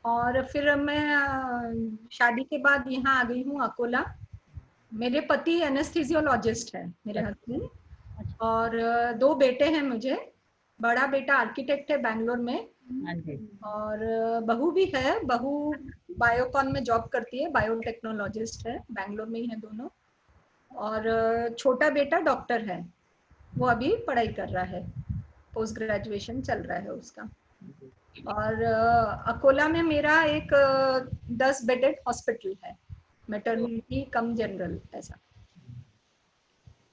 और फिर मैं शादी के बाद यहाँ आ गई हूँ अकोला। मेरे पति एनेस्थीसियोलॉजिस्ट है, मेरे हस्बैंड। और 2 बेटे हैं मुझे। बड़ा बेटा आर्किटेक्ट है बैंगलोर में, और बहू भी है। बहू बायोकॉन में जॉब करती है, बायोटेक्नोलॉजिस्ट है, बैंगलोर में ही है दोनों। और छोटा बेटा डॉक्टर है, वो अभी पढ़ाई कर रहा है, पोस्ट ग्रेजुएशन चल रहा है उसका। और अकोला में मेरा एक 10 बेडेड हॉस्पिटल है, मैटरनिटी कम जनरल ऐसा।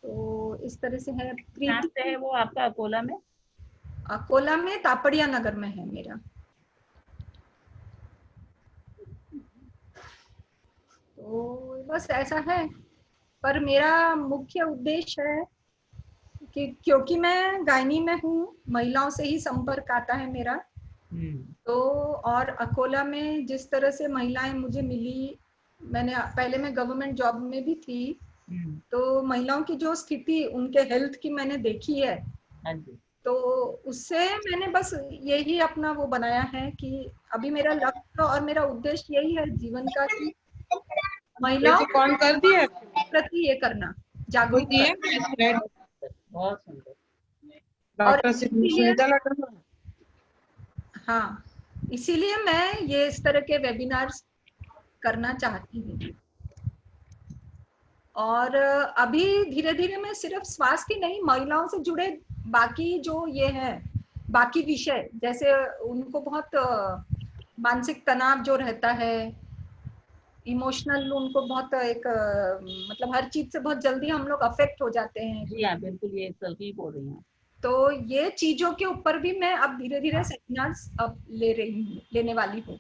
तो इस तरह से है। कहाँ से है वो आपका अकोला में? अकोला में तापड़िया नगर में है मेरा। तो बस ऐसा है। पर मेरा मुख्य उद्देश्य है कि क्योंकि मैं गायनी में हूँ, महिलाओं से ही संपर्क आता है मेरा। तो और अकोला में जिस तरह से महिलाएं मुझे मिली, पहले मैं गवर्नमेंट जॉब में भी थी, तो महिलाओं की जो स्थिति उनके हेल्थ की मैंने देखी है। तो उससे मैंने बस यही अपना वो बनाया है कि अभी मेरा लक्ष्य और मेरा उद्देश्य यही है जीवन का कि महिलाओं कौन कर दिया के प्रति ये करना, जागरूक करना। बहुत सुंदर। और डॉक्टर सुनीता लटन। हाँ, इसीलिए मैं ये इस तरह के वेबिनार्स करना चाहती हूँ। और अभी धीरे धीरे मैं सिर्फ स्वास्थ्य ही नहीं, महिलाओं से जुड़े बाकी जो ये है, बाकी विषय, जैसे उनको बहुत मानसिक तनाव जो रहता है, इमोशनल, उनको बहुत एक मतलब हर चीज से बहुत जल्दी हम लोग अफेक्ट हो जाते हैं। जी हाँ, बिल्कुल, ये सही बोल रही हैं। तो ये चीजों के ऊपर भी मैं अब धीरे धीरे सेमिनार्स अब लेने वाली हूँ।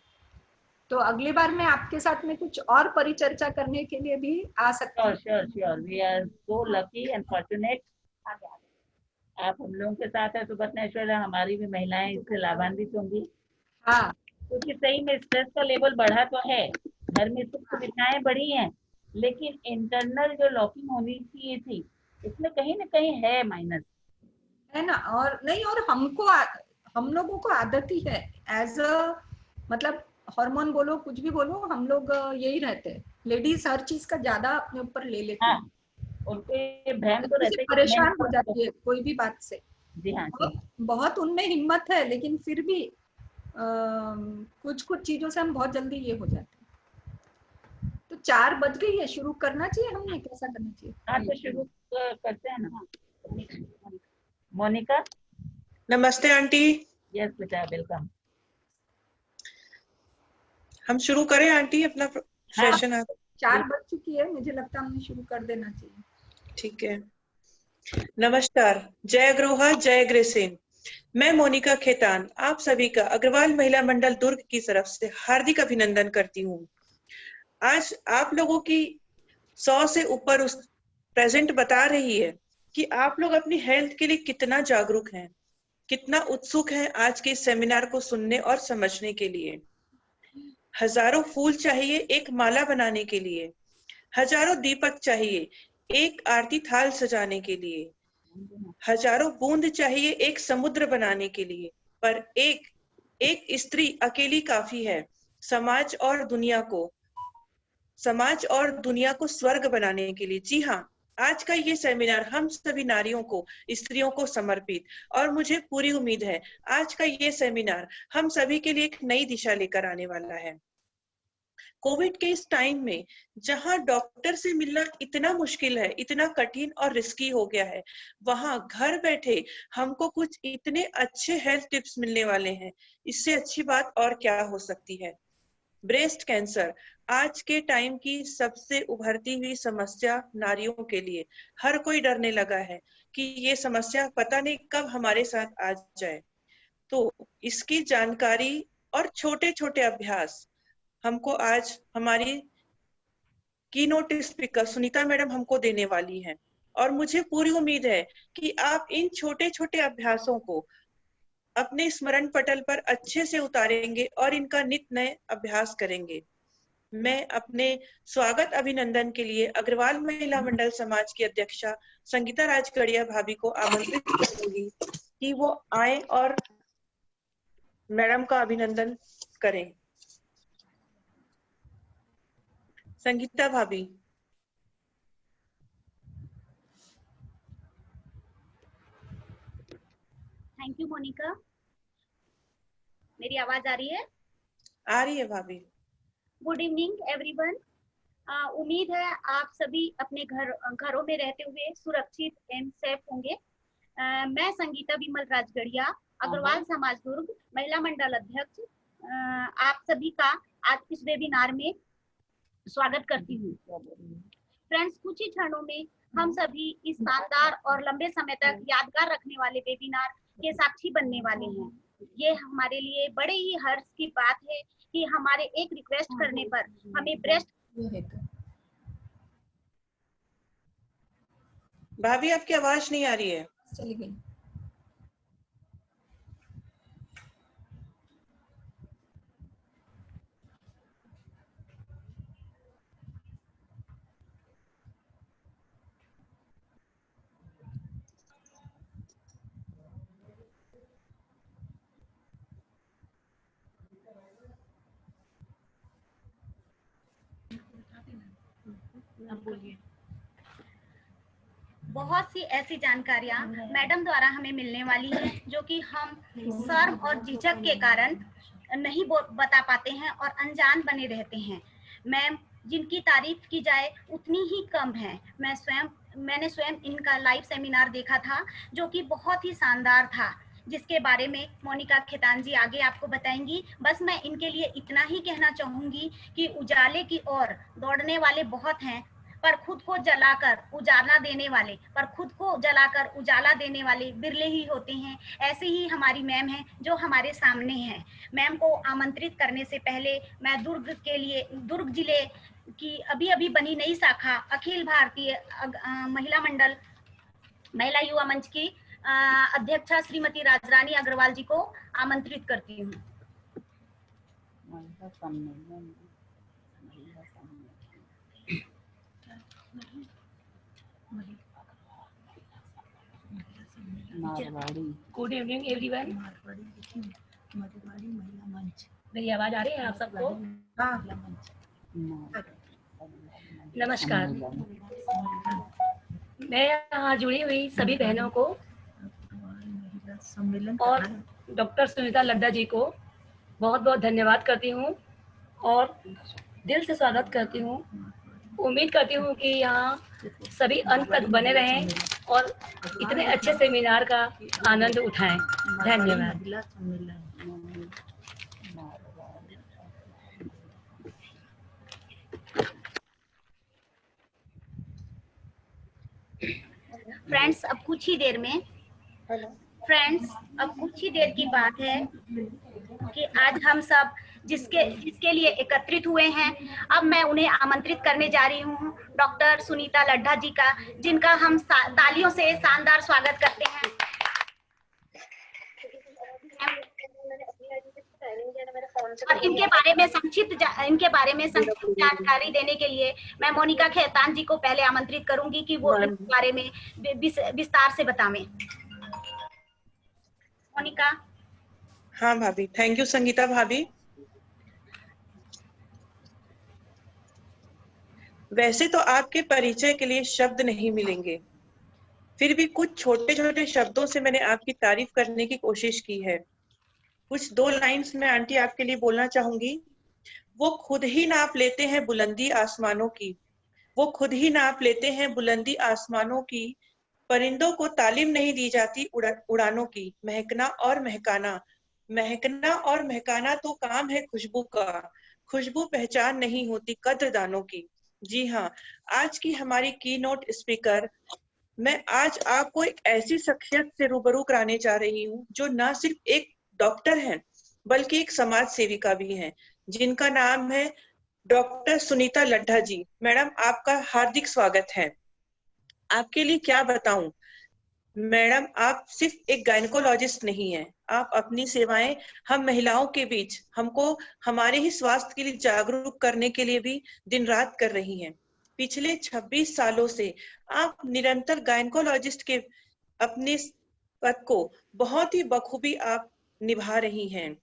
तो अगली बार मैं आपके साथ में कुछ और परिचर्चा करने के लिए भी आ सकती हूँ। Sure, we are so lucky and fortunate. आप हम लोगों के साथ है तो बस नेचुरल हमारी भी महिलाएं इससे लाभान्वित होंगी। हाँ, क्योंकि सही में स्ट्रेस का लेवल बढ़ा तो है, घर में सुख सुविधाएं बढ़ी हैं, लेकिन इंटरनल जो लॉकिंग होनी चाहिए थी, इसमें कहीं ना कहीं है माइनस, है ना। और नहीं, और हम लोगों को आदत ही है एज अ, मतलब हार्मोन बोलो कुछ भी बोलो, हम लोग यही रहते हैं। लेडीज हर चीज का ज्यादा अपने ऊपर ले लेती हाँ, है, उनको ये भ्रम तो रहता है कि परेशान हो जाती है कोई भी बात से। जी हाँ, जी हाँ। बहुत उनमें हिम्मत है, लेकिन फिर भी कुछ कुछ चीजों से हम बहुत जल्दी ये हो जाते हैं। तो 4 बज गई है, शुरू करना चाहिए हमने, कैसा करना चाहिए? हाँ, तो शुरू करते हैं ना। मोनिका। नमस्ते आंटी। यस बेटा, वेलकम। हम शुरू करें आंटी अपना सेशन? हाँ, 4 बज चुकी है, मुझे लगता है हमने शुरू कर देना चाहिए। ठीक है। नमस्कार, जय गृहा जय गृहसेन। मैं मोनिका खेतान आप सभी का अग्रवाल महिला मंडल दुर्ग की तरफ से हार्दिक अभिनंदन करती हूँ। आज आप लोगों की 100 से ऊपर उस प्रेजेंट बता रही है कि आप लोग अपनी हेल्थ के लिए कितना जागरूक हैं, कितना उत्सुक हैं आज के इस सेमिनार को सुनने और समझने के लिए। हजारों फूल चाहिए एक माला बनाने के लिए, हजारों दीपक चाहिए एक आरती थाल सजाने के लिए, हजारों बूंद चाहिए एक समुद्र बनाने के लिए, पर एक स्त्री अकेली काफी है समाज और दुनिया को स्वर्ग बनाने के लिए। जी हाँ, आज का ये सेमिनार हम सभी नारियों को, स्त्रियों को समर्पित, और मुझे पूरी उम्मीद है आज का ये सेमिनार हम सभी के लिए एक नई दिशा लेकर आने वाला है। कोविड के इस टाइम में जहां डॉक्टर से मिलना इतना मुश्किल है, इतना कठिन और रिस्की हो गया है, वहां घर बैठे हमको कुछ इतने अच्छे हेल्थ टिप्स मिलने वाले हैं। इससे अच्छी बात और क्या हो सकती है। ब्रेस्ट कैंसर आज के टाइम की सबसे उभरती हुई समस्या नारियों के लिए। हर कोई डरने लगा है कि ये समस्या पता नहीं कब हमारे साथ आ जाए। तो इसकी जानकारी और छोटे छोटे अभ्यास हमको आज हमारी कीनोट स्पीकर सुनीता मैडम हमको देने वाली हैं, और मुझे पूरी उम्मीद है कि आप इन छोटे छोटे अभ्यासों को अपने स्मरण पटल पर अच्छे से उतारेंगे और इनका नित नए अभ्यास करेंगे। मैं अपने स्वागत अभिनंदन के लिए अग्रवाल महिला मंडल समाज की अध्यक्षा संगीता राजगढ़िया भाभी को आमंत्रित करूंगी कि वो आए और मैडम का अभिनंदन करें। संगीता भाभी। Thank you Monika. मेरी आवाज आ रही है? आ रही है भाभी। Good evening everyone. उम्मीद है आप सभी अपने घरों में रहते हुए सुरक्षित एंड सेफ होंगे। मैं संगीता विमल राजगढ़िया, अग्रवाल समाज दुर्ग महिला मंडल अध्यक्ष, आप सभी का आज इस वेबिनार में स्वागत करती हूँ। फ्रेंड्स, कुछ ही क्षणों में हम सभी इस शानदार और लंबे समय तक यादगार रखने वाले वेबिनार के साक्षी बनने वाले हैं। ये हमारे लिए बड़े ही हर्ष की बात है कि हमारे एक रिक्वेस्ट करने पर हमें ब्रेस्ट। भाभी आपकी आवाज नहीं आ रही है। चली गई। बहुत सी ऐसी जानकारियां मैडम द्वारा हमें मिलने वाली हैं जो कि हम शर्म और झिझक के कारण नहीं बता पाते हैं और अनजान बने रहते हैं। मैम जिनकी तारीफ की जाए उतनी ही कम है। मैंने स्वयं इनका लाइव सेमिनार देखा था जो कि बहुत ही शानदार था, जिसके बारे में मोनिका खेतान जी आगे आपको बताएंगी। बस मैं इनके लिए इतना ही कहना चाहूंगी कि उजाले की ओर दौड़ने वाले बहुत हैं, पर खुद को जलाकर उजाला देने वाले बिरले ही होते हैं। ऐसे ही हमारी मैम हैं जो हमारे सामने हैं। मैम को आमंत्रित करने से पहले मैं दुर्ग जिले की अभी अभी बनी नई शाखा अखिल भारतीय महिला युवा मंच की अध्यक्षा श्रीमती राजरानी अग्रवाल जी को आमंत्रित करती हूँ। Good evening everyone. मेरी आवाज आ रही है आप सबको? नमस्कार। मैं यहाँ जुड़ी हुई सभी बहनों को और डॉक्टर सुनीता लड्ढा जी को बहुत बहुत धन्यवाद करती हूँ और दिल से स्वागत करती हूँ। उम्मीद करती हूँ कि यहाँ सभी अंत तक बने रहें और इतने अच्छे सेमिनार का आनंद उठाएं। धन्यवाद। फ्रेंड्स, अब कुछ ही देर की बात है कि आज हम सब जिसके लिए एकत्रित हुए हैं, अब मैं उन्हें आमंत्रित करने जा रही हूँ डॉक्टर सुनीता लड्ढा जी का, जिनका हम तालियों से शानदार स्वागत करते हैं। और इनके बारे में संक्षिप्त जानकारी देने के लिए मैं मोनिका खेतान जी को पहले आमंत्रित करूंगी कि वो इनके बारे में विस्तार से बतावें। मोनिका। हाँ भाभी, थैंक यू संगीता भाभी। वैसे तो आपके परिचय के लिए शब्द नहीं मिलेंगे, फिर भी कुछ छोटे छोटे शब्दों से मैंने आपकी तारीफ करने की कोशिश की है। कुछ 2 लाइन्स में आंटी आपके लिए बोलना चाहूंगी। वो खुद ही नाप लेते हैं बुलंदी आसमानों की, वो खुद ही नाप लेते हैं बुलंदी आसमानों की। परिंदों को तालीम नहीं दी जाती उड़ानों की। महकना और महकाना तो काम है खुशबू का। खुशबू पहचान नहीं होती कद्रदानों की। जी हाँ, आज की हमारी कीनोट स्पीकर, मैं आज आपको एक ऐसी शख्सियत से रूबरू कराने जा रही हूँ जो न सिर्फ एक डॉक्टर हैं बल्कि एक समाज सेविका भी हैं, जिनका नाम है डॉक्टर सुनीता लड्ढा जी। मैडम, आपका हार्दिक स्वागत है। आपके लिए क्या बताऊं मैडम, आप सिर्फ एक गायनेकोलॉजिस्ट नहीं हैं, आप अपनी सेवाएं हम महिलाओं के बीच हमको हमारे ही स्वास्थ्य के लिए जागरूक करने के लिए भी दिन रात कर रही हैं। पिछले 26 सालों से आप निरंतर गायनेकोलॉजिस्ट के अपने पद को बहुत ही बखूबी आप निभा रही हैं।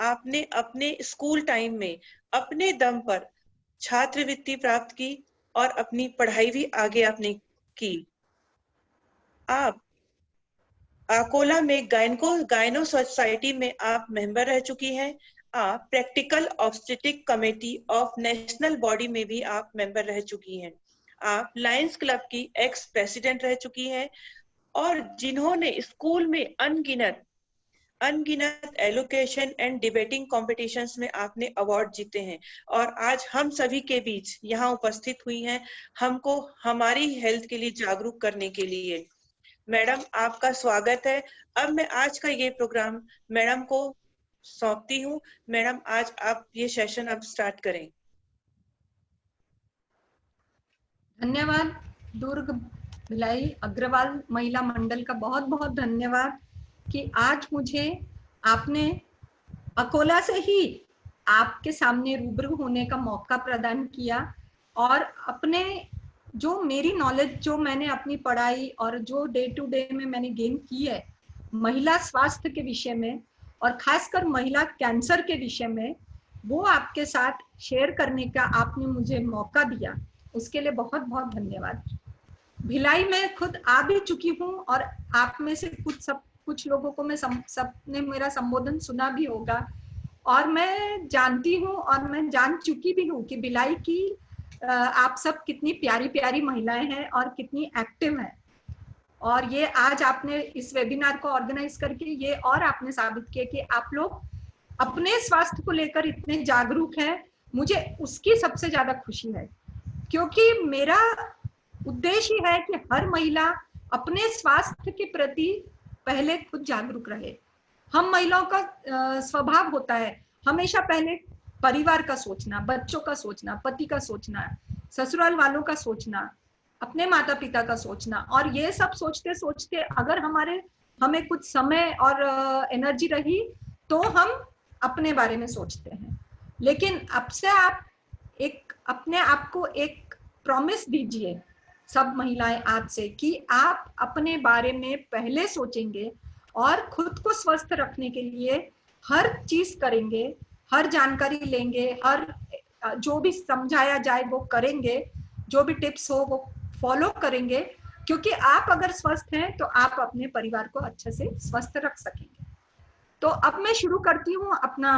आपने अपने स्कूल टाइम में अपने दम पर छात्रवृत्ति प्राप्त की और अपनी पढ़ाई भी आगे आपने की। आप अकोला में गायनो सोसाइटी में आप मेंबर रह चुकी हैं। आप practical obstetric committee of national body में भी आप मेंबर रह चुकी हैं। आप लायंस क्लब की एक्स प्रेसिडेंट रह चुकी हैं और जिन्होंने स्कूल में अनगिनत एलोकेशन एंड डिबेटिंग कॉम्पिटिशन्स में आपने अवार्ड जीते हैं और आज हम सभी के बीच यहाँ उपस्थित हुई हैं हमको हमारी हेल्थ के लिए जागरूक करने के लिए। मैडम, आपका स्वागत है। अब मैं आज का ये प्रोग्राम मैडम को सौंपती हूँ। मैडम, आज आप ये सेशन अब स्टार्ट करें। धन्यवाद। दुर्ग भिलाई अग्रवाल महिला मंडल का बहुत बहुत धन्यवाद कि आज मुझे आपने अकोला से ही आपके सामने रूबरू होने का मौका प्रदान किया और अपने जो मेरी नॉलेज, जो मैंने अपनी पढ़ाई और जो डे टू डे में मैंने गेन की है महिला स्वास्थ्य के विषय में और खासकर महिला कैंसर के विषय में, वो आपके साथ शेयर करने का आपने मुझे मौका दिया, उसके लिए बहुत बहुत धन्यवाद। भिलाई में खुद आ भी चुकी हूँ और आप में से कुछ लोगों को मैं सबने मेरा संबोधन सुना भी होगा और मैं जानती हूँ और मैं जान चुकी भी हूँ कि भिलाई की आप सब कितनी प्यारी प्यारी महिलाएं हैं और कितनी एक्टिव हैं। और ये आज आपने इस वेबिनार को ऑर्गेनाइज करके ये और आपने साबित किया कि आप लोग अपने स्वास्थ्य को लेकर इतने जागरूक हैं। मुझे उसकी सबसे ज्यादा खुशी है क्योंकि मेरा उद्देश्य है कि हर महिला अपने स्वास्थ्य के प्रति पहले खुद जागरूक रहे। हम महिलाओं का स्वभाव होता है हमेशा पहले परिवार का सोचना, बच्चों का सोचना, पति का सोचना, ससुराल वालों का सोचना, अपने माता पिता का सोचना, और ये सब सोचते सोचते अगर हमें कुछ समय और एनर्जी रही तो हम अपने बारे में सोचते हैं। लेकिन अब से आप अपने आप को एक प्रॉमिस दीजिए सब महिलाएं आज से कि आप अपने बारे में पहले सोचेंगे और खुद को स्वस्थ रखने के लिए हर चीज करेंगे, हर जानकारी लेंगे, हर जो भी समझाया जाए वो करेंगे, जो भी टिप्स हो वो फॉलो करेंगे, क्योंकि आप अगर स्वस्थ हैं तो आप अपने परिवार को अच्छे से स्वस्थ रख सकेंगे। तो अब मैं शुरू करती हूँ अपना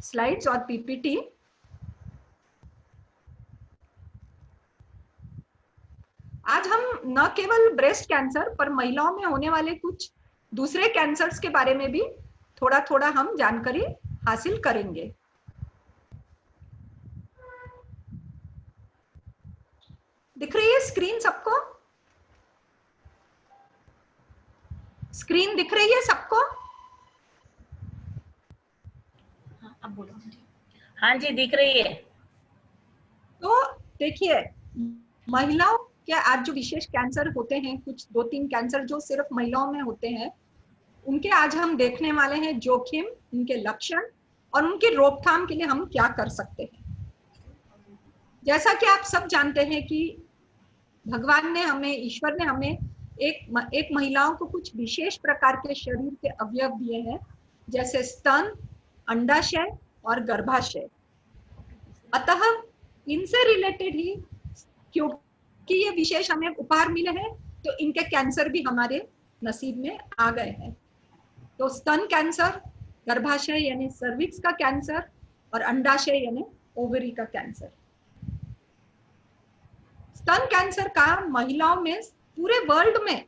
स्लाइड्स और पीपीटी। आज हम न केवल ब्रेस्ट कैंसर पर महिलाओं में होने वाले कुछ दूसरे कैंसर्स के बारे में भी थोड़ा थोड़ा हम जानकारी हासिल करेंगे। दिख रही है स्क्रीन सबको? स्क्रीन दिख रही है सबको? अब बोलो। हाँ जी, दिख रही है। तो देखिए, महिलाओं के आज जो विशेष कैंसर होते हैं, कुछ 2-3 कैंसर जो सिर्फ महिलाओं में होते हैं, उनके आज हम देखने वाले हैं जोखिम, उनके लक्षण और उनकी रोकथाम के लिए हम क्या कर सकते हैं। जैसा कि आप सब जानते हैं कि भगवान ने हमें, ईश्वर ने हमें एक महिलाओं को कुछ विशेष प्रकार के शरीर के अवयव दिए हैं, जैसे स्तन, अंडाशय और गर्भाशय। अतः इनसे रिलेटेड ही क्योंकि ये विशेष हमें उपहार मिले हैं तो इनके कैंसर भी हमारे नसीब में आ गए हैं। तो स्तन कैंसर, गर्भाशय यानी सर्विक्स का कैंसर और अंडाशय यानी ओवरी का कैंसर। स्तन कैंसर का महिलाओं में, पूरे वर्ल्ड में,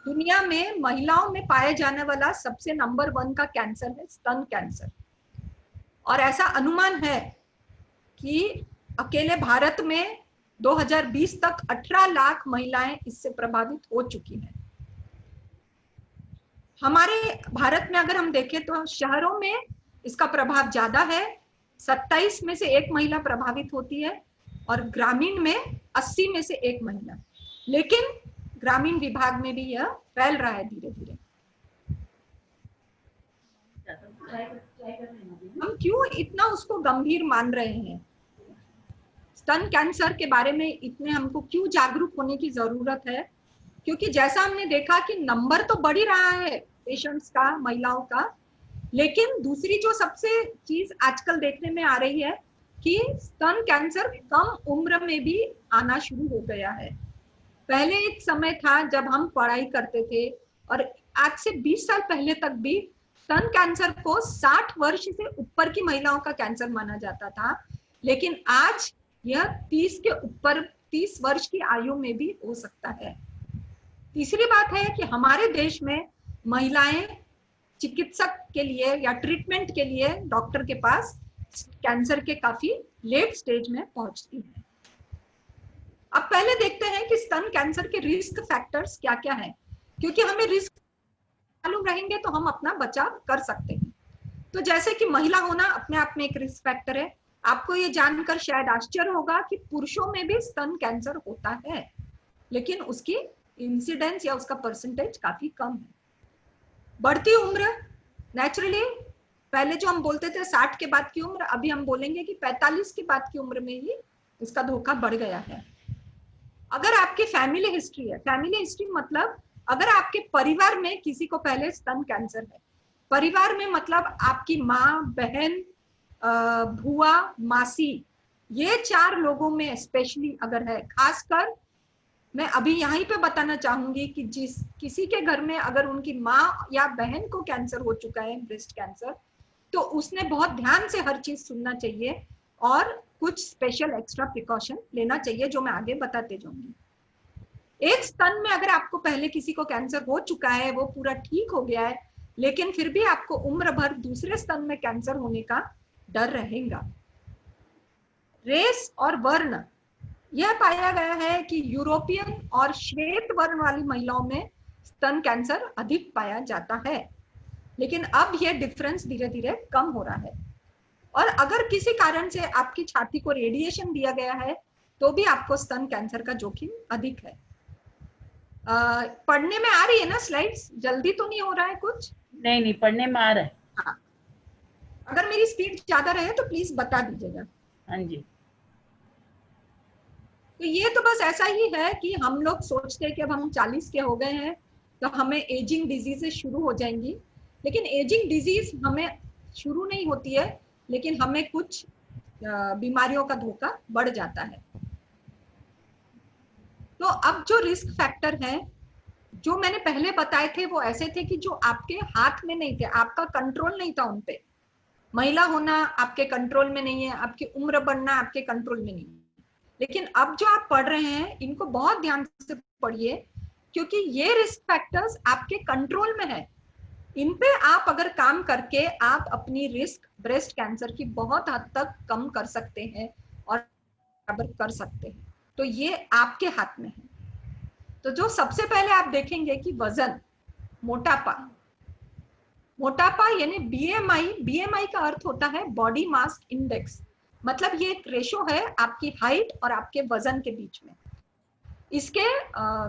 दुनिया में महिलाओं में पाए जाने वाला सबसे नंबर 1 का कैंसर है स्तन कैंसर। और ऐसा अनुमान है कि अकेले भारत में 2020 तक 18 लाख महिलाएं इससे प्रभावित हो चुकी हैं। हमारे भारत में अगर हम देखें तो शहरों में इसका प्रभाव ज्यादा है, 27 में से 1 महिला प्रभावित होती है और ग्रामीण में 80 में से 1 महिला। लेकिन ग्रामीण विभाग में भी यह फैल रहा है धीरे धीरे। हम क्यों इतना उसको गंभीर मान रहे हैं? स्तन कैंसर के बारे में इतने हमको क्यों जागरूक होने की जरूरत है? क्योंकि जैसा हमने देखा कि नंबर तो बढ़ ही रहा है पेशेंट्स का, महिलाओं का, लेकिन दूसरी जो सबसे चीज आजकल देखने में आ रही है कि स्तन कैंसर कम उम्र में भी आना शुरू हो गया है। पहले एक समय था जब हम पढ़ाई करते थे और आज से 20 साल पहले तक भी स्तन कैंसर को 60 वर्ष से ऊपर की महिलाओं का कैंसर माना जाता था, लेकिन आज यह 30 के ऊपर 30 वर्ष की आयु में भी हो सकता है। तीसरी बात है कि हमारे देश में महिलाएं चिकित्सक के लिए या ट्रीटमेंट के लिए डॉक्टर के पास कैंसर के काफी लेट स्टेज में पहुंचती है। अब पहले देखते हैं कि स्तन कैंसर के रिस्क फैक्टर्स क्या क्या हैं, क्योंकि हमें रिस्क मालूम रहेंगे तो हम अपना बचाव कर सकते हैं। तो जैसे कि महिला होना अपने आप में एक रिस्क फैक्टर है। आपको ये जानकर शायद आश्चर्य होगा कि पुरुषों में भी स्तन कैंसर होता है, लेकिन उसकी इंसिडेंस या उसका परसेंटेज काफी कम है। बढ़ती उम्र, नेचुरली पहले जो हम बोलते थे 60 के बाद की उम्र, अभी हम बोलेंगे कि 45 के बाद की उम्र में ही उसका धोखा बढ़ गया है। अगर आपकी फैमिली हिस्ट्री है, फैमिली हिस्ट्री मतलब अगर आपके परिवार में किसी को पहले स्तन कैंसर है, परिवार में मतलब आपकी माँ, बहन, भुआ, मासी, ये 4 लोगों में स्पेशली अगर है, खासकर मैं अभी यहीं पे बताना चाहूंगी कि किसी के घर में अगर उनकी माँ या बहन को कैंसर हो चुका है, ब्रेस्ट कैंसर, तो उसने बहुत ध्यान से हर चीज सुनना चाहिए और कुछ स्पेशल एक्स्ट्रा प्रिकॉशन लेना चाहिए, जो मैं आगे बताते जाऊंगी। एक स्तन में अगर आपको पहले किसी को कैंसर हो चुका है, वो पूरा ठीक हो गया है, लेकिन फिर भी आपको उम्र भर दूसरे स्तन में कैंसर होने का डर रहेगा। रेस और वर्ण, यह पाया गया है कि यूरोपियन और श्वेत वर्ण वाली महिलाओं में स्तन कैंसर अधिक पाया जाता है, लेकिन अब यह डिफरेंस धीरे धीरे कम हो रहा है। और अगर किसी कारण से आपकी छाती को रेडिएशन दिया गया है तो भी आपको स्तन कैंसर का जोखिम अधिक है। पढ़ने में आ रही है ना स्लाइड्स? जल्दी तो नहीं हो रहा है कुछ? नहीं, पढ़ने में आ रहा है। हाँ, अगर मेरी स्पीड ज्यादा रहे तो प्लीज बता दीजिएगा। हाँ जी। तो ये तो बस ऐसा ही है कि हम लोग सोचते हैं कि अब हम 40 के हो गए हैं तो हमें एजिंग डिजीजेस शुरू हो जाएंगी, लेकिन एजिंग डिजीज हमें शुरू नहीं होती है, लेकिन हमें कुछ बीमारियों का धोखा बढ़ जाता है। तो अब जो रिस्क फैक्टर हैं जो मैंने पहले बताए थे वो ऐसे थे कि जो आपके हाथ में नहीं थे, आपका कंट्रोल नहीं था उन पे। महिला होना आपके कंट्रोल में नहीं है, आपकी उम्र बढ़ना आपके कंट्रोल में नहीं है। लेकिन अब जो आप पढ़ रहे हैं इनको बहुत ध्यान से पढ़िए, क्योंकि ये रिस्क फैक्टर्स आपके कंट्रोल में है। इन पे आप अगर काम करके आप अपनी रिस्क ब्रेस्ट कैंसर की बहुत हद तक कम कर सकते हैं और बराबर कर सकते हैं। तो ये आपके हाथ में है। तो जो सबसे पहले आप देखेंगे कि वजन, मोटापा, मोटापा यानी बीएमआई, बीएमआई का अर्थ होता है बॉडी मास इंडेक्स, मतलब ये एक रेशो है आपकी हाइट और आपके वजन के बीच में। इसके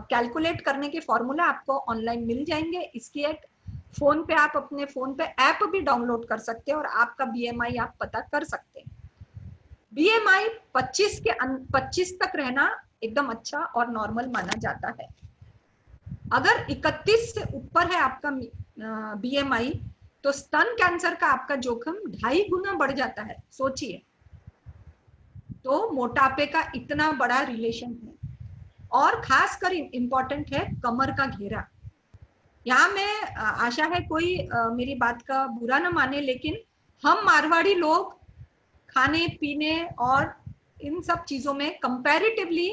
कैलकुलेट करने के फॉर्मूला आपको ऑनलाइन मिल जाएंगे। इसकी एक फोन पे आप अपने फोन पे ऐप भी डाउनलोड कर सकते हैं और आपका बीएमआई आप पता कर सकते हैं। बीएमआई 25 तक रहना एकदम अच्छा और नॉर्मल माना जाता है। अगर 31 से ऊपर है आपका बीएमआई तो स्तन कैंसर का आपका जोखिम 2.5 गुना बढ़ जाता है। सोचिए, तो मोटापे का इतना बड़ा रिलेशन है। और खासकर इम्पोर्टेंट है कमर का घेरा। यहाँ मैं आशा है कोई मेरी बात का बुरा ना माने, लेकिन हम मारवाड़ी लोग खाने पीने और इन सब चीजों में कंपैरेटिवली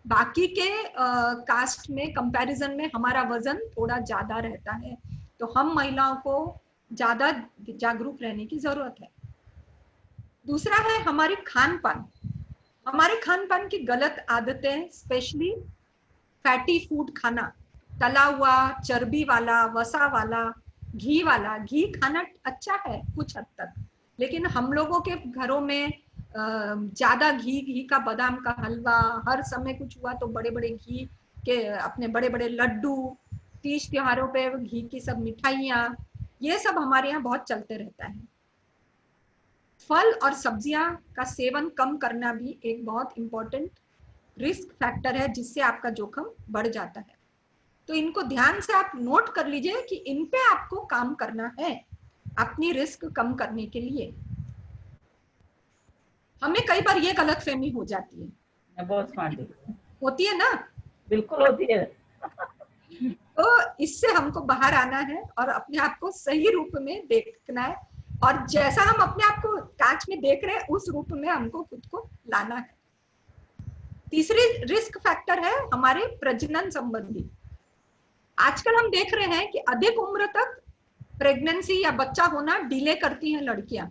बाकी के कास्ट में कंपैरिजन में हमारा वजन थोड़ा ज्यादा रहता है, तो हम महिलाओं को ज्यादा जागरूक रहने की जरूरत है। दूसरा है हमारी खान पान। हमारे खान पान की गलत आदतें, स्पेशली फैटी फूड खाना, तला हुआ, चर्बी वाला, वसा वाला, घी वाला। घी खाना अच्छा है कुछ हद तक, लेकिन हम लोगों के घरों में ज्यादा घी का बादाम का हलवा, हर समय कुछ हुआ तो बड़े बड़े घी के अपने बड़े बड़े लड्डू, तीज त्योहारों पे घी की सब मिठाइयाँ, ये सब हमारे यहाँ बहुत चलते रहता है। फल और सब्जियां का सेवन कम करना भी एक बहुत इंपॉर्टेंट रिस्क फैक्टर है, जिससे आपका जोखिम बढ़ जाता है। तो इनको ध्यान से आप नोट कर लीजिए कि इन पे आपको काम करना है अपनी रिस्क कम करने के लिए। हमें कई बार ये गलतफहमी हो जाती है। मैं बहुत स्मार्ट होती है ना? बिल्कुल होती है। तो इससे हमको बाहर आना है और अपने आप को सही रूप में देखना है, और जैसा हम अपने आप को कांच में देख रहे हैं उस रूप में हमको खुद को लाना है। तीसरी रिस्क फैक्टर है हमारे प्रजनन संबंधी। आजकल हम देख रहे हैं कि अधिक उम्र तक प्रेगनेंसी या बच्चा होना डिले करती हैं लड़कियां,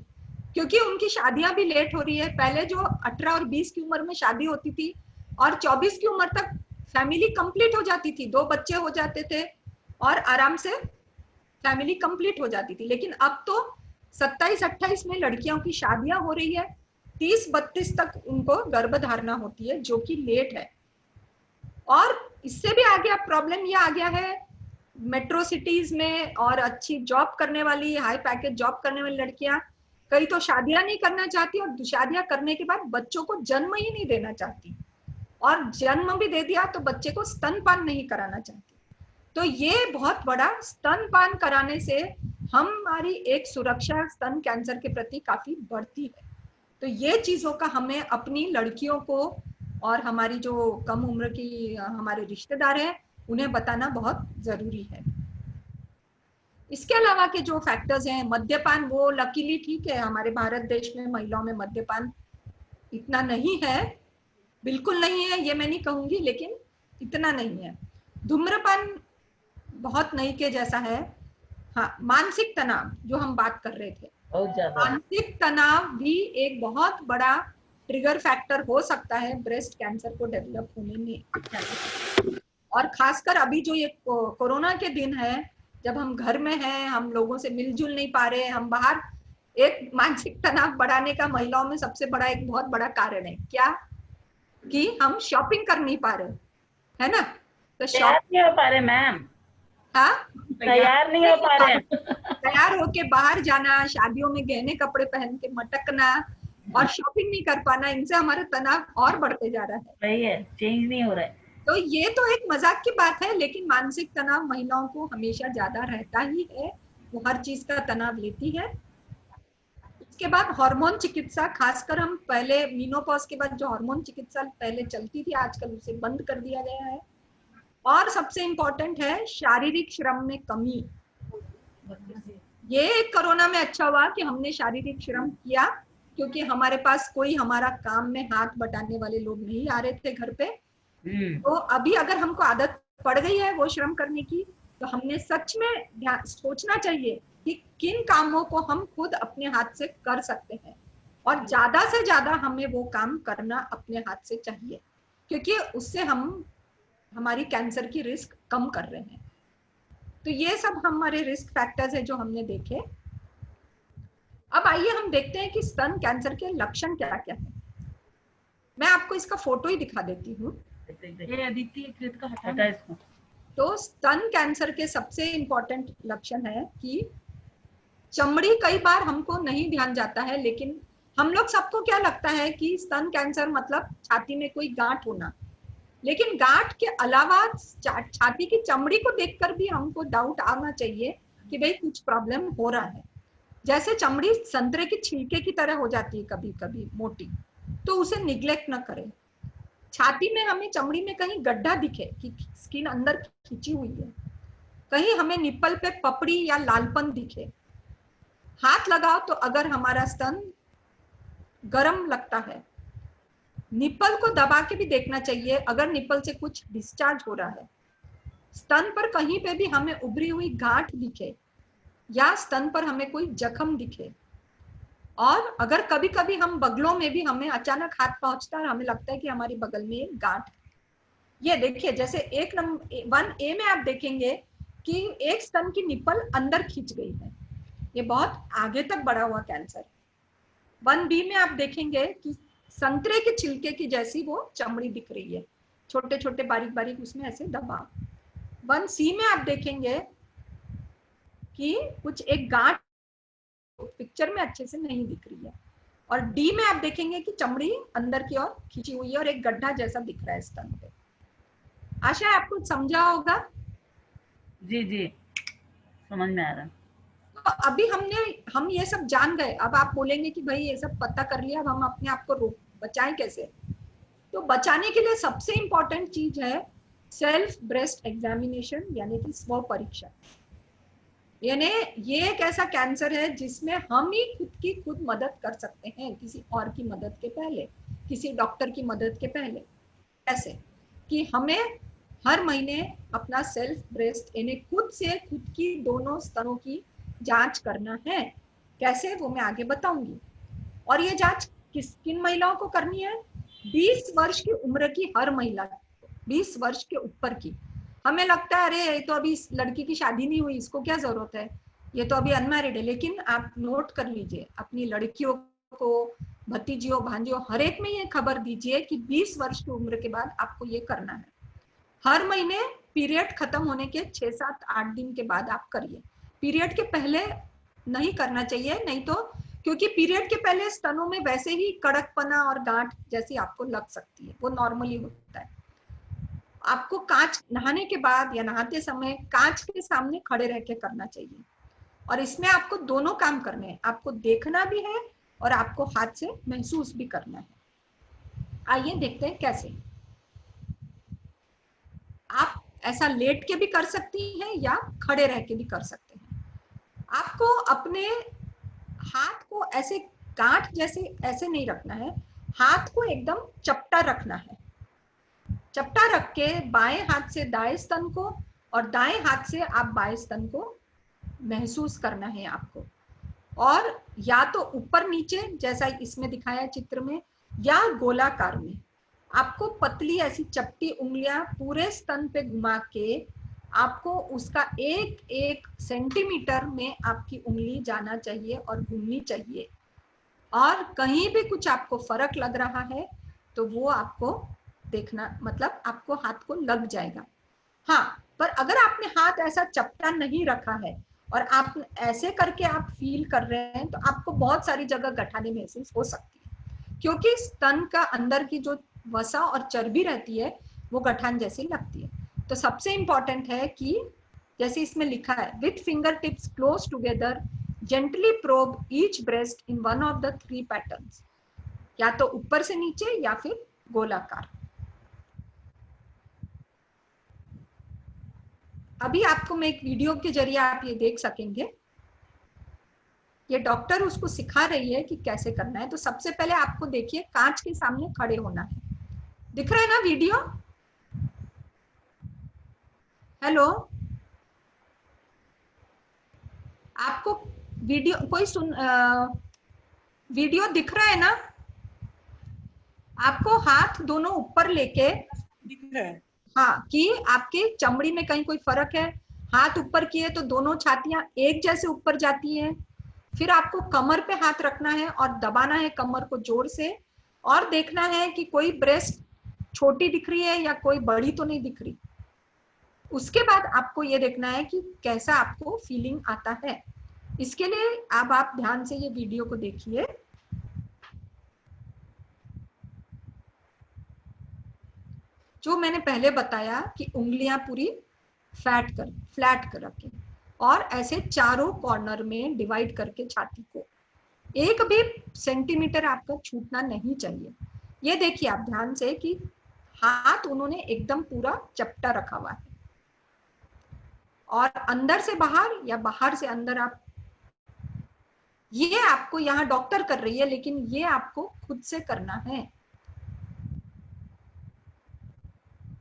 क्योंकि उनकी शादियां भी लेट हो रही है। पहले जो 18 और 20 की उम्र में शादी होती थी और 24 की उम्र तक फैमिली कंप्लीट हो जाती थी, 2 बच्चे हो जाते थे और आराम से फैमिली कंप्लीट हो जाती थी। लेकिन अब तो 27-28 में लड़कियों की शादियां हो रही है, 30-32 तक उनको गर्भधारणा होती है, जो कि लेट है। और इससे भी आगे अब प्रॉब्लम ये आ गया है मेट्रो सिटीज में, और अच्छी जॉब करने वाली, हाई पैकेज जॉब करने वाली लड़कियां कई तो शादियां नहीं करना चाहती, और शादियां करने के बाद बच्चों को जन्म ही नहीं देना चाहती, और जन्म भी दे दिया तो बच्चे को स्तनपान नहीं कराना चाहती। तो ये बहुत बड़ा, स्तनपान कराने से हमारी एक सुरक्षा स्तन कैंसर के प्रति काफी बढ़ती है। तो ये चीजों का हमें अपनी लड़कियों को और हमारी जो कम उम्र की हमारे रिश्तेदार हैं उन्हें बताना बहुत जरूरी है। इसके अलावा के जो फैक्टर्स हैं, मद्यपान, वो लकीली ठीक है, हमारे भारत देश में महिलाओं में मद्यपान इतना नहीं है, बिल्कुल नहीं है ये मैं नहीं कहूंगी, लेकिन इतना नहीं है। धूम्रपान बहुत नहीं के जैसा है। हाँ, मानसिक तनाव जो हम बात कर रहे थे, बहुत ज्यादा। मानसिक तनाव भी एक बहुत बड़ा ट्रिगर फैक्टर हो सकता है ब्रेस्ट कैंसर को डेवलप होने में। और खासकर अभी जो ये कोरोना के दिन है, जब हम घर में हैं, हम लोगों से मिलजुल नहीं पा रहे, हम बाहर, एक मानसिक तनाव बढ़ाने का महिलाओं में सबसे बड़ा एक बहुत बड़ा कारण है क्या, कि हम शॉपिंग कर नहीं पा रहे, है ना? तो तैयार नहीं हो पा रहे मैम। हाँ, तैयार नहीं हो पा रहे। तैयार होके बाहर जाना, शादियों में गहने कपड़े पहन के मटकना और शॉपिंग नहीं कर पाना, इनसे हमारा तनाव और बढ़ते जा रहा है। सही है, चेंज नहीं हो रहा है। तो ये तो एक मजाक की बात है, लेकिन मानसिक तनाव महिलाओं को हमेशा ज्यादा रहता ही है, वो हर चीज का तनाव लेती है। उसके बाद हार्मोन चिकित्सा, खासकर हम पहले मीनोपॉज के बाद जो हार्मोन चिकित्सा पहले चलती थी, आजकल उसे बंद कर दिया गया है। और सबसे इम्पोर्टेंट है शारीरिक श्रम में कमी। ये कोरोना में अच्छा हुआ कि हमने शारीरिक श्रम किया, क्योंकि हमारे पास कोई हमारा काम में हाथ बटाने वाले लोग नहीं आ रहे थे घर पे। तो अभी अगर हमको आदत पड़ गई है वो श्रम करने की, तो हमने सच में सोचना चाहिए कि किन कामों को हम खुद अपने हाथ से कर सकते हैं, और ज्यादा से ज्यादा हमें वो काम करना अपने हाथ से चाहिए, क्योंकि उससे हम हमारी कैंसर की रिस्क कम कर रहे हैं। तो ये सब हमारे रिस्क फैक्टर्स है जो हमने देखे। अब आइए हम देखते हैं कि स्तन कैंसर के लक्षण क्या क्या है। मैं आपको इसका फोटो ही दिखा देती हूँ। ये अदिति कृत का हटा इसको। तो स्तन कैंसर के सबसे इम्पोर्टेंट लक्षण है कि चमड़ी, कई बार हमको नहीं ध्यान जाता है, लेकिन हम लोग सबको क्या लगता है कि स्तन कैंसर मतलब छाती में कोई गांठ होना, लेकिन गांठ के अलावा छाती की चमड़ी को देखकर भी हमको डाउट आना चाहिए कि भाई कुछ प्रॉब्लम हो रहा है। जैसे चमड़ी संतरे की छिलके की तरह हो जाती है कभी कभी मोटी, तो उसे निग्लेक्ट न करें। छाती में हमें चमड़ी में कहीं गड्ढा दिखे कि स्किन अंदर खींची हुई है, कहीं हमें निप्पल पे पपड़ी या लालपन दिखे, हाथ लगाओ तो अगर हमारा स्तन गर्म लगता है, निप्पल को दबा के भी देखना चाहिए अगर निप्पल से कुछ डिस्चार्ज हो रहा है, स्तन पर कहीं पे भी हमें उभरी हुई गांठ दिखे या स्तन पर हमें कोई जख्म दिखे, और अगर कभी कभी हम बगलों में भी हमें अचानक हाथ पहुंचता है, हमें लगता है कि हमारी बगल में एक गांठ। ये देखिए, जैसे 1A में आप देखेंगे कि एक स्तन की निप्पल अंदर खींच गई है, ये बहुत आगे तक बढ़ा हुआ कैंसर। 1B में आप देखेंगे कि संतरे के छिलके की जैसी वो चमड़ी दिख रही है, छोटे छोटे बारीक बारीक उसमें ऐसे दबाव। 1C में आप देखेंगे कि कुछ एक गांठ पिक्चर में अच्छे से नहीं दिख रही है, और D में आप देखेंगे कि चमड़ी अंदर की ओर खींची हुई है और एक गड्ढा जैसा दिख रहा है स्तन पे। आशा है आपको समझा होगा। जी जी, समझ में आ रहा। तो अभी हम ये सब जान गए। अब आप बोलेंगे कि भाई ये सब पता कर लिया, अब हम अपने आप को बचाएं कैसे? तो बचाने के लिए सबसे इंपॉर्टेंट चीज है सेल्फ ब्रेस्ट एग्जामिनेशन, यानी कि स्व परीक्षा। यानी ये एक ऐसा कैंसर है जिसमें हम ही खुद की खुद मदद कर सकते हैं, किसी और की मदद के पहले, किसी डॉक्टर की मदद के पहले। कैसे? कि हमें हर महीने अपना सेल्फ ब्रेस्ट यानी खुद से खुद की दोनों स्तनों की जांच करना है। कैसे, वो मैं आगे बताऊंगी। और ये जांच किन महिलाओं को करनी है? 20 वर्ष की उम्र की हर महिला, 20 वर्ष के ऊपर की। हमें लगता है अरे ये तो अभी इस लड़की की शादी नहीं हुई, इसको क्या जरूरत है, ये तो अभी अनमैरिड है। लेकिन आप नोट कर लीजिए, अपनी लड़कियों को, भतीजियों, भांजियों, हर एक में ये खबर दीजिए कि 20 वर्ष की उम्र के बाद आपको ये करना है। हर महीने पीरियड खत्म होने के 6, 7, 8 दिन के बाद आप करिए। पीरियड के पहले नहीं करना चाहिए, नहीं तो क्योंकि पीरियड के पहले स्तनों में वैसे ही कड़कपना और गांठ जैसी आपको लग सकती है, वो नॉर्मली होता है। आपको कांच, नहाने के बाद या नहाते समय कांच के सामने खड़े रह के करना चाहिए। और इसमें आपको दोनों काम करने हैं, आपको देखना भी है और आपको हाथ से महसूस भी करना है। आइए देखते हैं कैसे। आप ऐसा लेट के भी कर सकती हैं या खड़े रह के भी कर सकते हैं। आपको अपने हाथ को ऐसे गांठ जैसे ऐसे नहीं रखना है, हाथ को एकदम चपटा रखना है। चपटा रख के बाएं हाथ से दाएं स्तन को और दाएं हाथ से आप बाएं स्तन को महसूस करना है आपको। और या तो ऊपर नीचे जैसा इसमें दिखाया चित्र में, या गोलाकार में। आपको पतली ऐसी चपटी उंगलियां पूरे स्तन पे घुमा के आपको उसका 1-1 सेंटीमीटर में आपकी उंगली जाना चाहिए और घूमनी चाहिए। और कहीं भी कुछ आपको फर्क लग रहा है तो वो आपको देखना, मतलब आपको हाथ को लग जाएगा। हाँ, पर अगर आपने हाथ ऐसा चपटा नहीं रखा है और आप ऐसे करके आप फील कर रहे हैं तो आपको बहुत सारी जगह गठाने महसूस हो सकती है, क्योंकि स्तन का अंदर की जो वसा और चर्बी रहती है वो गठान जैसी लगती है। तो सबसे इंपॉर्टेंट है कि जैसे इसमें लिखा है, with finger tips close together gently probe each breast in one of the 3 patterns, या तो ऊपर से नीचे या फिर गोलाकार। अभी आपको मैं एक वीडियो के जरिए आप ये देख सकेंगे, ये डॉक्टर उसको सिखा रही है कि कैसे करना है। तो सबसे पहले आपको देखिए कांच के सामने खड़े होना है। दिख रहा है ना वीडियो? हेलो, आपको वीडियो कोई वीडियो दिख रहा है ना? आपको हाथ दोनों ऊपर लेके दिख रहा है। हाँ, कि आपकी चमड़ी में कहीं कोई फर्क है। हाथ ऊपर किए तो दोनों छातियां एक जैसे ऊपर जाती हैं। फिर आपको कमर पे हाथ रखना है और दबाना है कमर को जोर से, और देखना है कि कोई ब्रेस्ट छोटी दिख रही है या कोई बड़ी तो नहीं दिख रही। उसके बाद आपको ये देखना है कि कैसा आपको फीलिंग आता है। इसके लिए अब आप ध्यान से ये वीडियो को देखिए। जो मैंने पहले बताया कि उंगलियां पूरी फ्लैट कर रखें और ऐसे चारों कॉर्नर में डिवाइड करके छाती को 1 भी सेंटीमीटर आपका छूटना नहीं चाहिए। ये देखिए आप ध्यान से कि हाथ उन्होंने एकदम पूरा चपटा रखा हुआ है, और अंदर से बाहर या बाहर से अंदर आप, ये आपको यहाँ डॉक्टर कर रही है लेकिन ये आपको खुद से करना है।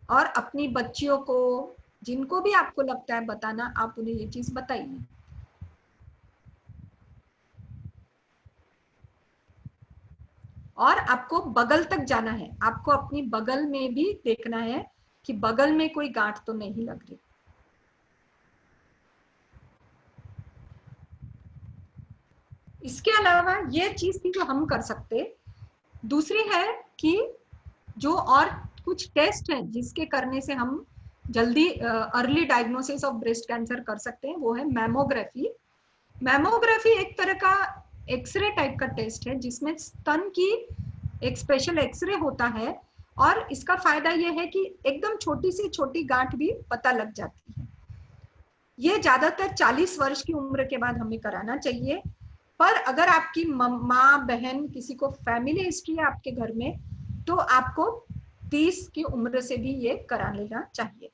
और अपनी बच्चियों को, जिनको भी आपको लगता है बताना, आप उन्हें ये चीज बताइए। और आपको बगल तक जाना है, आपको अपनी बगल में भी देखना है कि बगल में कोई गांठ तो नहीं लग रही। इसके अलावा ये चीज थी जो हम कर सकते। दूसरी है कि जो और कुछ टेस्ट है जिसके करने से हम जल्दी early diagnosis of breast cancer कर सकते हैं, वो है मैमोग्राफी। मैमोग्राफी एक तरह का एक्सरे टाइप का टेस्ट है जिसमें स्तन की एक स्पेशल एक्सरे होता है, और इसका फायदा यह है कि एकदम छोटी सी छोटी गांठ भी पता लग जाती है। ये ज्यादातर 40 वर्ष की उम्र के बाद हमें कराना चाहिए। पर अगर आपकी माँ बहन किसी को फैमिली हिस्ट्री है आपके घर में, तो आपको 30 की उम्र से भी ये करा लेना चाहिए।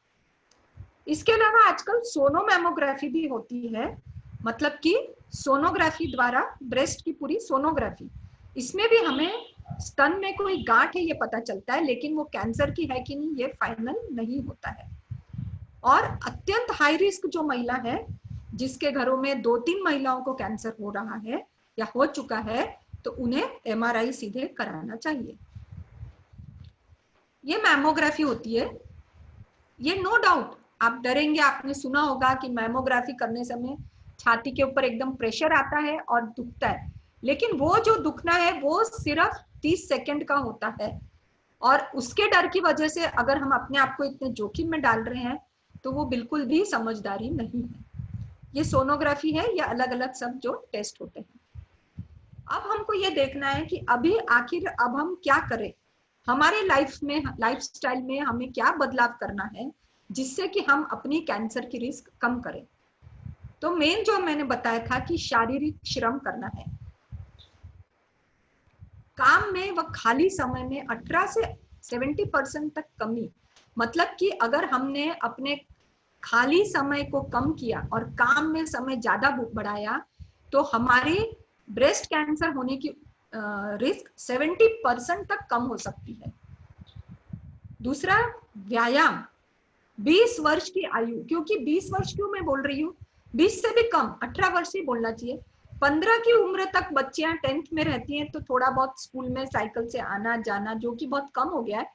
इसके अलावा आजकल सोनोमैमोग्राफी भी होती है, मतलब कि सोनोग्राफी द्वारा ब्रेस्ट की पूरी सोनोग्राफी, इसमें भी हमें स्तन में कोई गांठ है ये पता चलता है, लेकिन वो कैंसर की है कि नहीं ये फाइनल नहीं होता है। और अत्यंत हाई रिस्क जो महिला है, जिसके घरों में 2-3 महिलाओं को कैंसर हो रहा है या हो चुका है, तो उन्हें MRI सीधे कराना चाहिए। ये मैमोग्राफी होती है। ये नो डाउट आप डरेंगे, आपने सुना होगा कि मैमोग्राफी करने समय छाती के ऊपर एकदम प्रेशर आता है और दुखता है, लेकिन वो जो दुखना है वो सिर्फ 30 सेकंड का होता है। और उसके डर की वजह से अगर हम अपने आप को इतने जोखिम में डाल रहे हैं, तो वो बिल्कुल भी समझदारी नहीं है। ये सोनोग्राफी है, या अलग अलग सब जो टेस्ट होते हैं। अब हमको ये देखना है कि अभी आखिर अब हम क्या करें, हमारे लाइफस्टाइल में हमें क्या बदलाव करना है जिससे कि हम अपनी कैंसर की रिस्क कम करें। तो मेन जो मैंने बताया था कि शारीरिक श्रम करना है, काम में व खाली समय में 18 से 70% तक कमी। मतलब कि अगर हमने अपने खाली समय को कम किया और काम में समय ज्यादा बढ़ाया, तो हमारी ब्रेस्ट कैंसर होने की रिस्क 70% तक कम हो सकती है। दूसरा, व्यायाम। 20 वर्ष की आयु, क्योंकि 20 वर्ष क्यों मैं बोल रही हूँ, 20 से भी कम, 18 वर्ष ही बोलना चाहिए। 15 की उम्र तक बच्चियां 10th में रहती हैं, तो थोड़ा बहुत स्कूल में साइकिल से आना जाना, जो कि बहुत कम हो गया है,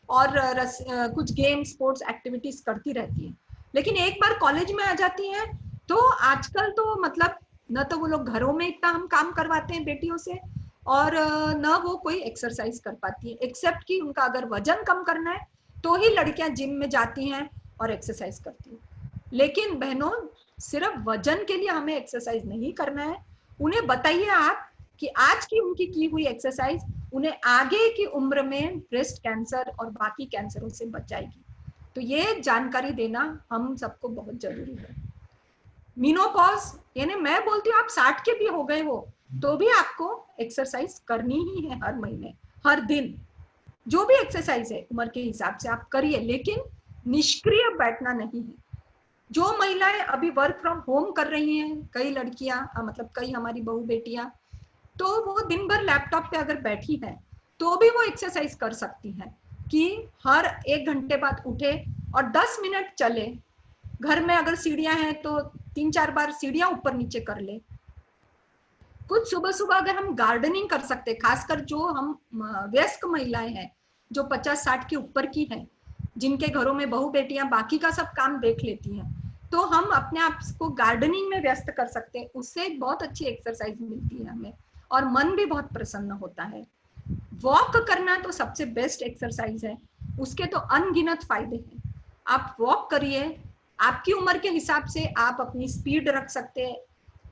और कुछ गेम स्पोर्ट्स एक्टिविटीज करती रहती हैं। लेकिन एक बार कॉलेज में आ जाती हैं, तो आजकल तो मतलब न तो वो लोग घरों में इतना हम काम करवाते हैं बेटियों से, और न वो कोई एक्सरसाइज कर पाती है, एक्सेप्ट कि उनका अगर वजन कम करना है तो ही लड़कियां जिम में जाती हैं और एक्सरसाइज करती हैं। लेकिन बहनों, सिर्फ वजन के लिए हमें एक्सरसाइज नहीं करना है। उन्हें बताइए आप कि आज की उनकी की हुई एक्सरसाइज उन्हें आगे की उम्र में ब्रेस्ट कैंसर और बाकी कैंसरों से बचाएगी। तो ये जानकारी देना हम सबको बहुत जरूरी है। मीनोपॉज, यानी मैं बोलती हूँ आप 60 के भी हो गए हो तो भी आपको एक्सरसाइज करनी ही है, हर महीने, हर दिन, जो भी एक्सरसाइज है उम्र के हिसाब से आप करिए, लेकिन निष्क्रिय बैठना नहीं है। जो महिलाएं अभी वर्क फ्रॉम होम कर रही हैं, कई लड़कियां, मतलब कई हमारी बहू बेटियां, तो वो दिन भर लैपटॉप पे अगर बैठी है तो भी वो एक्सरसाइज कर सकती हैं कि हर 1 घंटे बाद उठे और 10 मिनट चले। घर में अगर सीढ़ियां हैं तो 3-4 बार सीढ़ियां ऊपर नीचे कर ले। कुछ सुबह सुबह अगर हम गार्डनिंग कर सकते, खासकर जो हम वयस्क महिलाएं हैं जो 50-60 के ऊपर की हैं, जिनके घरों में बहू बेटियां बाकी का सब काम देख लेती हैं, तो हम अपने आप को गार्डनिंग में व्यस्त कर सकते हैं। उससे बहुत अच्छी एक्सरसाइज मिलती है हमें और मन भी बहुत प्रसन्न होता है। वॉक करना तो सबसे बेस्ट एक्सरसाइज है, उसके तो अनगिनत फायदे हैं। आप वॉक करिए, आपकी उम्र के हिसाब से आप अपनी स्पीड रख सकते हैं।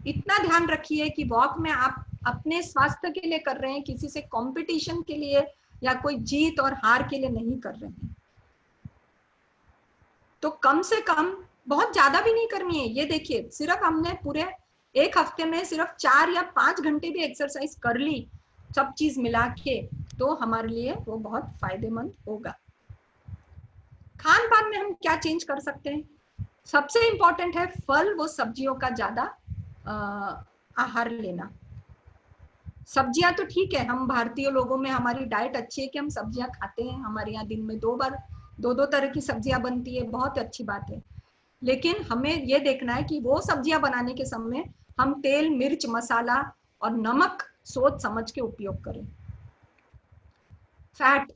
इतना ध्यान रखिए कि वॉक में आप अपने स्वास्थ्य के लिए कर रहे हैं, किसी से कंपटीशन के लिए या कोई जीत और हार के लिए नहीं कर रहे हैं। तो कम से कम, बहुत ज्यादा भी नहीं करनी है। ये देखिए, सिर्फ हमने पूरे 1 हफ्ते में सिर्फ 4 या 5 घंटे भी एक्सरसाइज कर ली, सब चीज मिला के, तो हमारे लिए वो बहुत फायदेमंद होगा। खान पान में हम क्या चेंज कर सकते हैं? सबसे इंपॉर्टेंट है फल व सब्जियों का ज्यादा आहार लेना। सब्जियां तो ठीक है, हम भारतीय लोगों में हमारी डाइट अच्छी है कि हम सब्जियां खाते हैं। हमारे यहाँ दिन में 2 बार 2 तरह की सब्जियां बनती है, बहुत अच्छी बात है। लेकिन हमें ये देखना है कि वो सब्जियां बनाने के समय हम तेल, मिर्च, मसाला और नमक सोच समझ के उपयोग करें। फैट,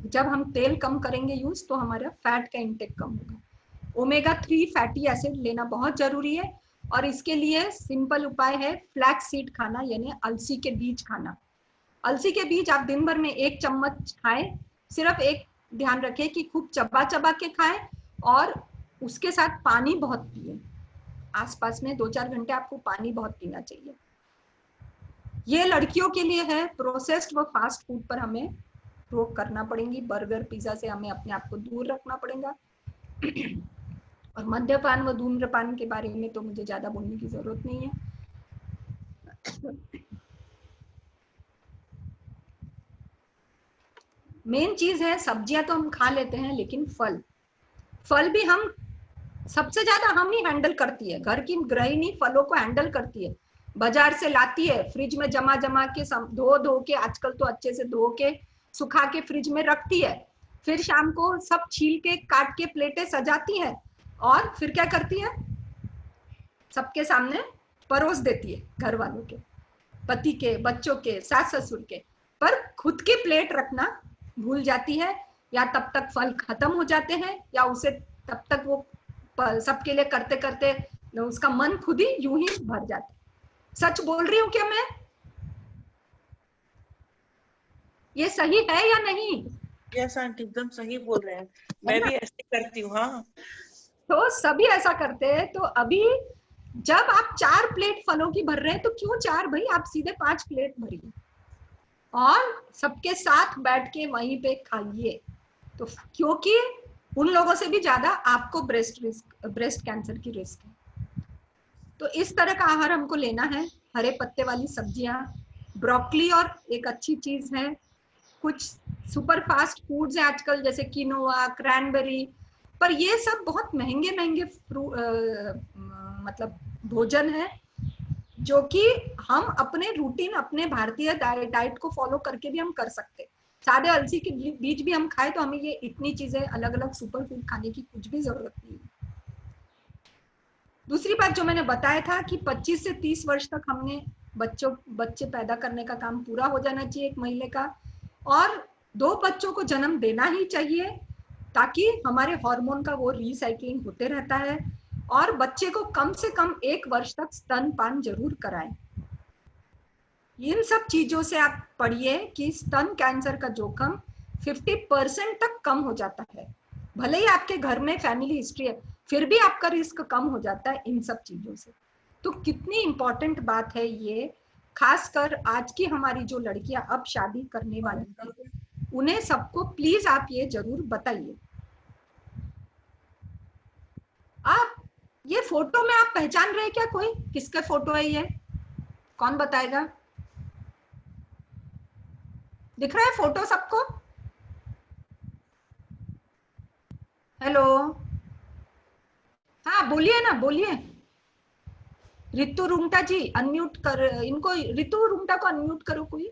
जब हम तेल कम करेंगे यूज, तो हमारा फैट का इंटेक कम होगा। ओमेगा 3 फैटी एसिड लेना बहुत जरूरी है, और इसके लिए सिंपल उपाय है फ्लैक्स सीड खाना, यानी अलसी के बीज खाना। अलसी के बीज आप दिन भर में 1 चम्मच खाएं। सिर्फ एक ध्यान रखें कि खूब चबा चबा के खाएं, और उसके साथ पानी बहुत पिए। आसपास में 2-4 घंटे आपको पानी बहुत पीना चाहिए। ये लड़कियों के लिए है। प्रोसेस्ड व फास्ट फूड पर हमें रोक करना पड़ेगी। बर्गर, पिज्जा से हमें अपने आप को दूर रखना पड़ेगा। और मद्यपान व धूम्रपान के बारे में तो मुझे ज्यादा बोलने की जरूरत नहीं है। मेन चीज है, सब्जियां तो हम खा लेते हैं, लेकिन फल भी हम सबसे ज्यादा हम ही हैंडल करती है। घर की गृहिणी फलों को हैंडल करती है, बाजार से लाती है, फ्रिज में जमा के धो के, आजकल तो अच्छे से धो के सुखा के फ्रिज में रखती है, फिर शाम को सब छील के काट के प्लेटें सजाती है और फिर क्या करती है, सबके सामने परोस देती है, घर वालों के, पति के, बच्चों के, सास ससुर के। पर खुद की प्लेट रखना भूल जाती है, या तब तक फल खत्म हो जाते हैं, या उसे तब तक वो सबके लिए करते करते उसका मन खुद ही यूं ही भर जाता है। सच बोल रही हूँ क्या मैं? ये सही है या नहीं? यस आंटी, एकदम सही बोल रहे हैं, मैं भी ऐसे करती हूँ। हाँ, तो सभी ऐसा करते हैं। तो अभी जब आप 4 प्लेट फलों की भर रहे हैं, तो क्यों 4 भाई, आप सीधे 5 प्लेट भरिए और सबके साथ बैठ के वहीं पे खाइए। तो क्योंकि उन लोगों से भी ज्यादा आपको ब्रेस्ट कैंसर की रिस्क है। तो इस तरह का आहार हमको लेना है। हरे पत्ते वाली सब्जियां, ब्रोकली, और एक अच्छी चीज है, कुछ सुपर फास्ट फूड्स हैं आजकल, जैसे किनोआ, क्रैनबेरी, पर ये सब बहुत महंगे मतलब भोजन है, जो कि हम अपने रूटीन, अपने भारतीय डाइट को फॉलो करके भी हम कर सकते हैं। सादे अलसी के बीज भी हम खाए तो हमें ये इतनी चीजें अलग अलग सुपर फूड खाने की कुछ भी जरूरत नहीं है। दूसरी बात जो मैंने बताया था कि 25 से 30 वर्ष तक हमने बच्चे पैदा करने का काम पूरा हो जाना चाहिए एक महिला का, और 2 बच्चों को जन्म देना ही चाहिए, ताकि हमारे हार्मोन का वो रिसाइकलिंग होते रहता है। और बच्चे को कम से कम 1 वर्ष तक स्तनपान जरूर कराएं। इन सब चीजों से आप पढ़िए कि स्तन कैंसर का जोखिम 50% तक कम हो जाता है। भले ही आपके घर में फैमिली हिस्ट्री है, फिर भी आपका रिस्क कम हो जाता है इन सब चीजों से। तो कितनी इंपॉर्टेंट बात है ये, खासकर आज की हमारी जो लड़कियां अब शादी करने वाली हैं, उन्हें सबको प्लीज आप ये जरूर बताइए। आप ये फोटो में आप पहचान रहे हैं क्या? कोई किसका फोटो है ये? कौन बताएगा? दिख रहा है फोटो सबको? हेलो, हाँ बोलिए ना, बोलिए। रितु रुंगटा जी अनम्यूट कर इनको, रितु रुंगटा को अनम्यूट करो कोई।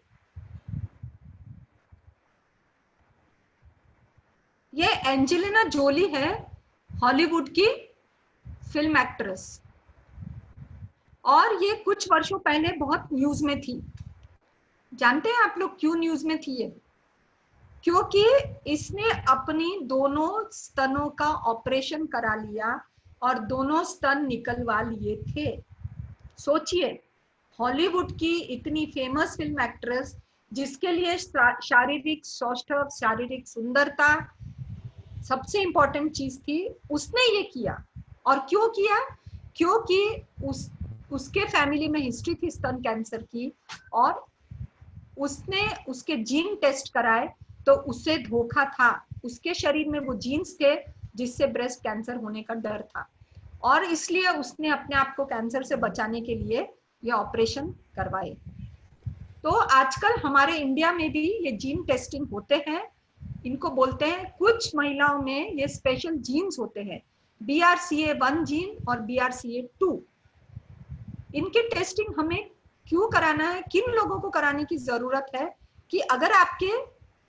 ये एंजेलिना जोली है, हॉलीवुड की फिल्म एक्ट्रेस, और ये कुछ वर्षों पहले बहुत न्यूज में थी। जानते हैं आप लोग क्यों न्यूज में थी ये? क्योंकि इसने अपनी दोनों स्तनों का ऑपरेशन करा लिया और दोनों स्तन निकलवा लिए थे। सोचिए, हॉलीवुड की इतनी फेमस फिल्म एक्ट्रेस, जिसके लिए शारीरिक सौष्ठव, शारीरिक सुंदरता सबसे इंपॉर्टेंट चीज थी, उसने ये किया। और क्यों किया? क्योंकि उसके फैमिली में हिस्ट्री थी स्तन कैंसर की, और उसने उसके जीन टेस्ट कराए तो उससे धोखा था। उसके शरीर में वो जीन्स थे जिससे ब्रेस्ट कैंसर होने का डर था, और इसलिए उसने अपने आप को कैंसर से बचाने के लिए ये ऑपरेशन करवाए। तो आजकल हमारे इंडिया में भी ये जीन टेस्टिंग होते हैं। इनको बोलते हैं, कुछ महिलाओं में ये स्पेशल जीन्स होते हैं, BRCA1 जीन और BRCA2। इनकी टेस्टिंग हमें क्यों कराना है, किन लोगों को कराने की जरूरत है? कि अगर आपके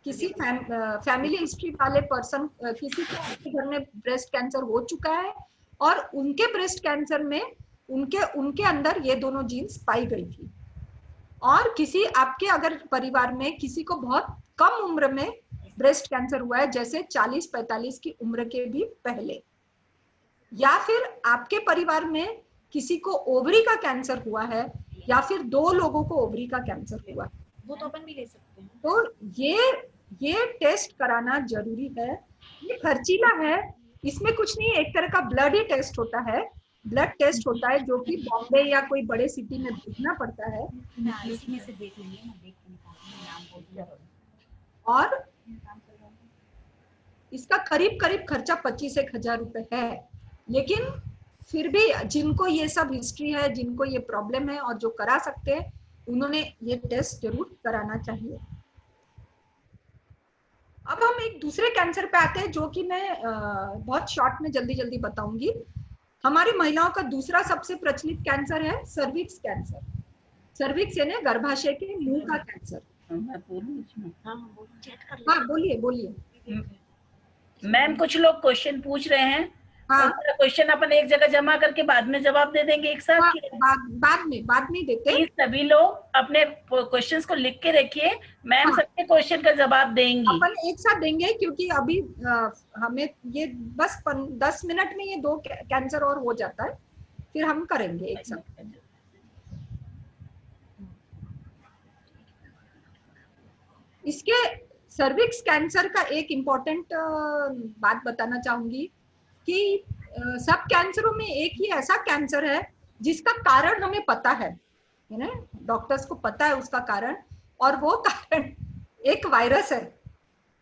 किसी फैमिली हिस्ट्री वाले पर्सन, किसी को आपके घर में ब्रेस्ट कैंसर हो चुका है और उनके ब्रेस्ट कैंसर में उनके अंदर ये दोनों जीन्स पाई गई थी, और किसी आपके अगर परिवार में किसी को बहुत कम उम्र में ब्रेस्ट कैंसर हुआ है, जैसे 40-45 की उम्र के भी पहले, या फिर आपके परिवार में किसी को ओवरी का कैंसर हुआ है, या फिर 2 लोगों को ओवरी का कैंसर हुआ है, वो तो अपन भी ले सकते हैं। तो ये टेस्ट कराना जरूरी है। ये खर्चीला है, इसमें कुछ नहीं है, एक तरह का ब्लड ही टेस्ट होता है, ब्लड टेस्ट होता है, जो कि बॉम्बे या कोई बड़े सिटी में भेजना पड़ता है। इसमें से देख लेंगे ना, देख के निकालेंगे नाम बोल दिया। और इसका करीब करीब खर्चा 25,000 रुपए है। लेकिन फिर भी जिनको ये सब हिस्ट्री है, जिनको ये प्रॉब्लम है और जो करा सकते हैं, उन्होंने ये टेस्ट जरूर कराना चाहिए। अब हम एक दूसरे कैंसर पे आते हैं, जो कि मैं बहुत शॉर्ट में जल्दी जल्दी बताऊंगी। हमारी महिलाओं का दूसरा सबसे प्रचलित कैंसर है सर्विक्स कैंसर। सर्विक्स यानी गर्भाशय के मुंह का कैंसर। हाँ बोलिए बोलिए। मैम कुछ लोग क्वेश्चन पूछ रहे हैं, हाँ क्वेश्चन अपन एक जगह जमा करके बाद में जवाब दे देंगे एक साथ। हाँ, बाद में देते हैं। प्लीज सभी लोग अपने क्वेश्चंस को लिख के रखिए, मैम सबके क्वेश्चन का जवाब देंगी। अपन एक साथ देंगे, क्योंकि अभी हमें ये बस 10 मिनट में ये 2 कैंसर और हो जाता है, फिर हम करेंगे एक साथ। इसके सर्विक्स कैंसर का एक इम्पोर्टेंट बात बताना चाहूंगी कि सब कैंसरों में एक ही ऐसा कैंसर है जिसका कारण हमें पता है, डॉक्टर्स को पता है उसका कारण, और वो कारण एक वायरस है।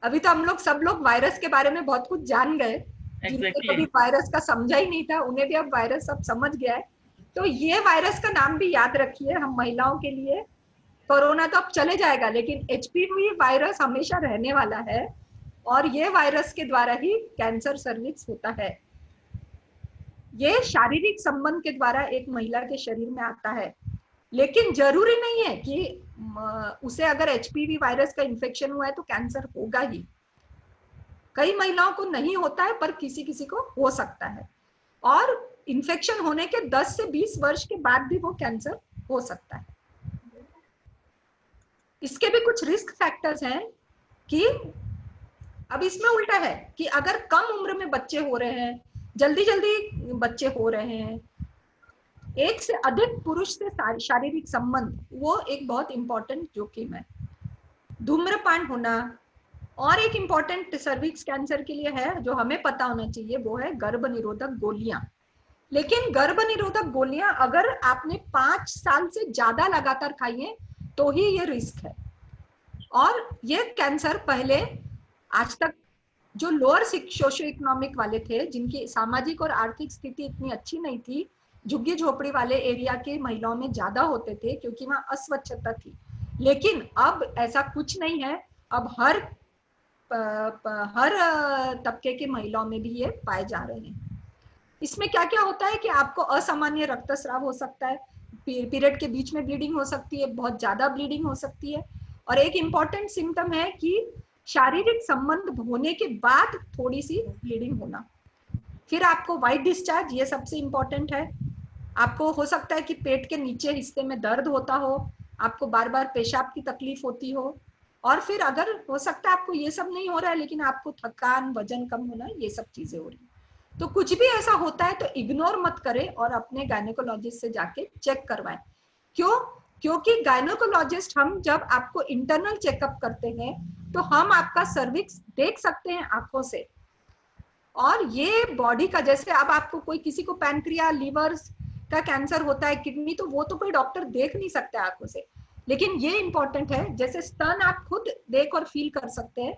अभी तो हम लोग सब लोग वायरस के बारे में बहुत कुछ जान गए। जिनको कभी वायरस का समझा ही नहीं था, उन्हें भी अब वायरस सब समझ गया है। तो ये वायरस का नाम भी याद रखिए हम महिलाओं के लिए। कोरोना तो अब चले जाएगा, लेकिन एचपीवी वायरस हमेशा रहने वाला है, और ये वायरस के द्वारा ही कैंसर सर्विक्स होता है। ये शारीरिक संबंध के द्वारा एक महिला के शरीर में आता है, लेकिन जरूरी नहीं है कि उसे अगर एचपीवी वायरस का इन्फेक्शन हुआ है तो कैंसर होगा ही। कई महिलाओं को नहीं होता है, पर किसी किसी को हो सकता है, और इन्फेक्शन होने के 10 से 20 वर्ष के बाद भी वो कैंसर हो सकता है। इसके भी कुछ रिस्क फैक्टर्स हैं कि अब इसमें उल्टा है कि अगर कम उम्र में बच्चे हो रहे हैं, जल्दी जल्दी बच्चे हो रहे हैं, एक से अधिक पुरुष से शारीरिक संबंध, वो एक बहुत इंपॉर्टेंट जोखिम है। धूम्रपान होना, और एक इंपॉर्टेंट सर्विक्स कैंसर के लिए है जो हमें पता होना चाहिए, वो है गर्भ निरोधक गोलियां। लेकिन गर्भ निरोधक गोलियां अगर आपने 5 साल से ज्यादा लगातार खाई है तो ही ये रिस्क है। और ये कैंसर पहले आज तक जो लोअर सोशियो इकोनॉमिक वाले थे, जिनकी सामाजिक और आर्थिक स्थिति इतनी अच्छी नहीं थी, झुग्गी झोपड़ी वाले एरिया के महिलाओं में ज्यादा होते थे, क्योंकि वहां अस्वच्छता थी। लेकिन अब ऐसा कुछ नहीं है, अब हर तबके के महिलाओं में भी ये पाए जा रहे हैं। इसमें क्या क्या होता है कि आपको असामान्य रक्तस्राव हो सकता है, पीरियड के बीच में ब्लीडिंग हो सकती है, बहुत ज्यादा ब्लीडिंग हो सकती है, और एक इम्पॉर्टेंट सिम्टम है कि शारीरिक संबंध होने के बाद थोड़ी सी ब्लीडिंग होना। फिर आपको व्हाइट डिस्चार्ज, ये सबसे इम्पोर्टेंट है। आपको हो सकता है कि पेट के नीचे हिस्से में दर्द होता हो, आपको बार बार पेशाब की तकलीफ होती हो, और फिर अगर हो सकता है आपको ये सब नहीं हो रहा है, लेकिन आपको थकान, वजन कम होना, ये सब चीजें हो रही है। तो कुछ भी ऐसा होता है तो इग्नोर मत करें और अपने गायनेकोलॉजिस्ट से जाके चेक करवाएं। क्यों? क्योंकि गायनेकोलॉजिस्ट, हम जब आपको इंटरनल चेकअप करते हैं तो हम आपका सर्विक्स देख सकते हैं आंखों से, और ये बॉडी का, जैसे अब आपको कोई किसी को पैनक्रिया, लीवर का कैंसर होता है, किडनी, तो वो तो कोई डॉक्टर देख नहीं सकता आंखों से, लेकिन ये इंपॉर्टेंट है, जैसे स्तन आप खुद देख और फील कर सकते हैं,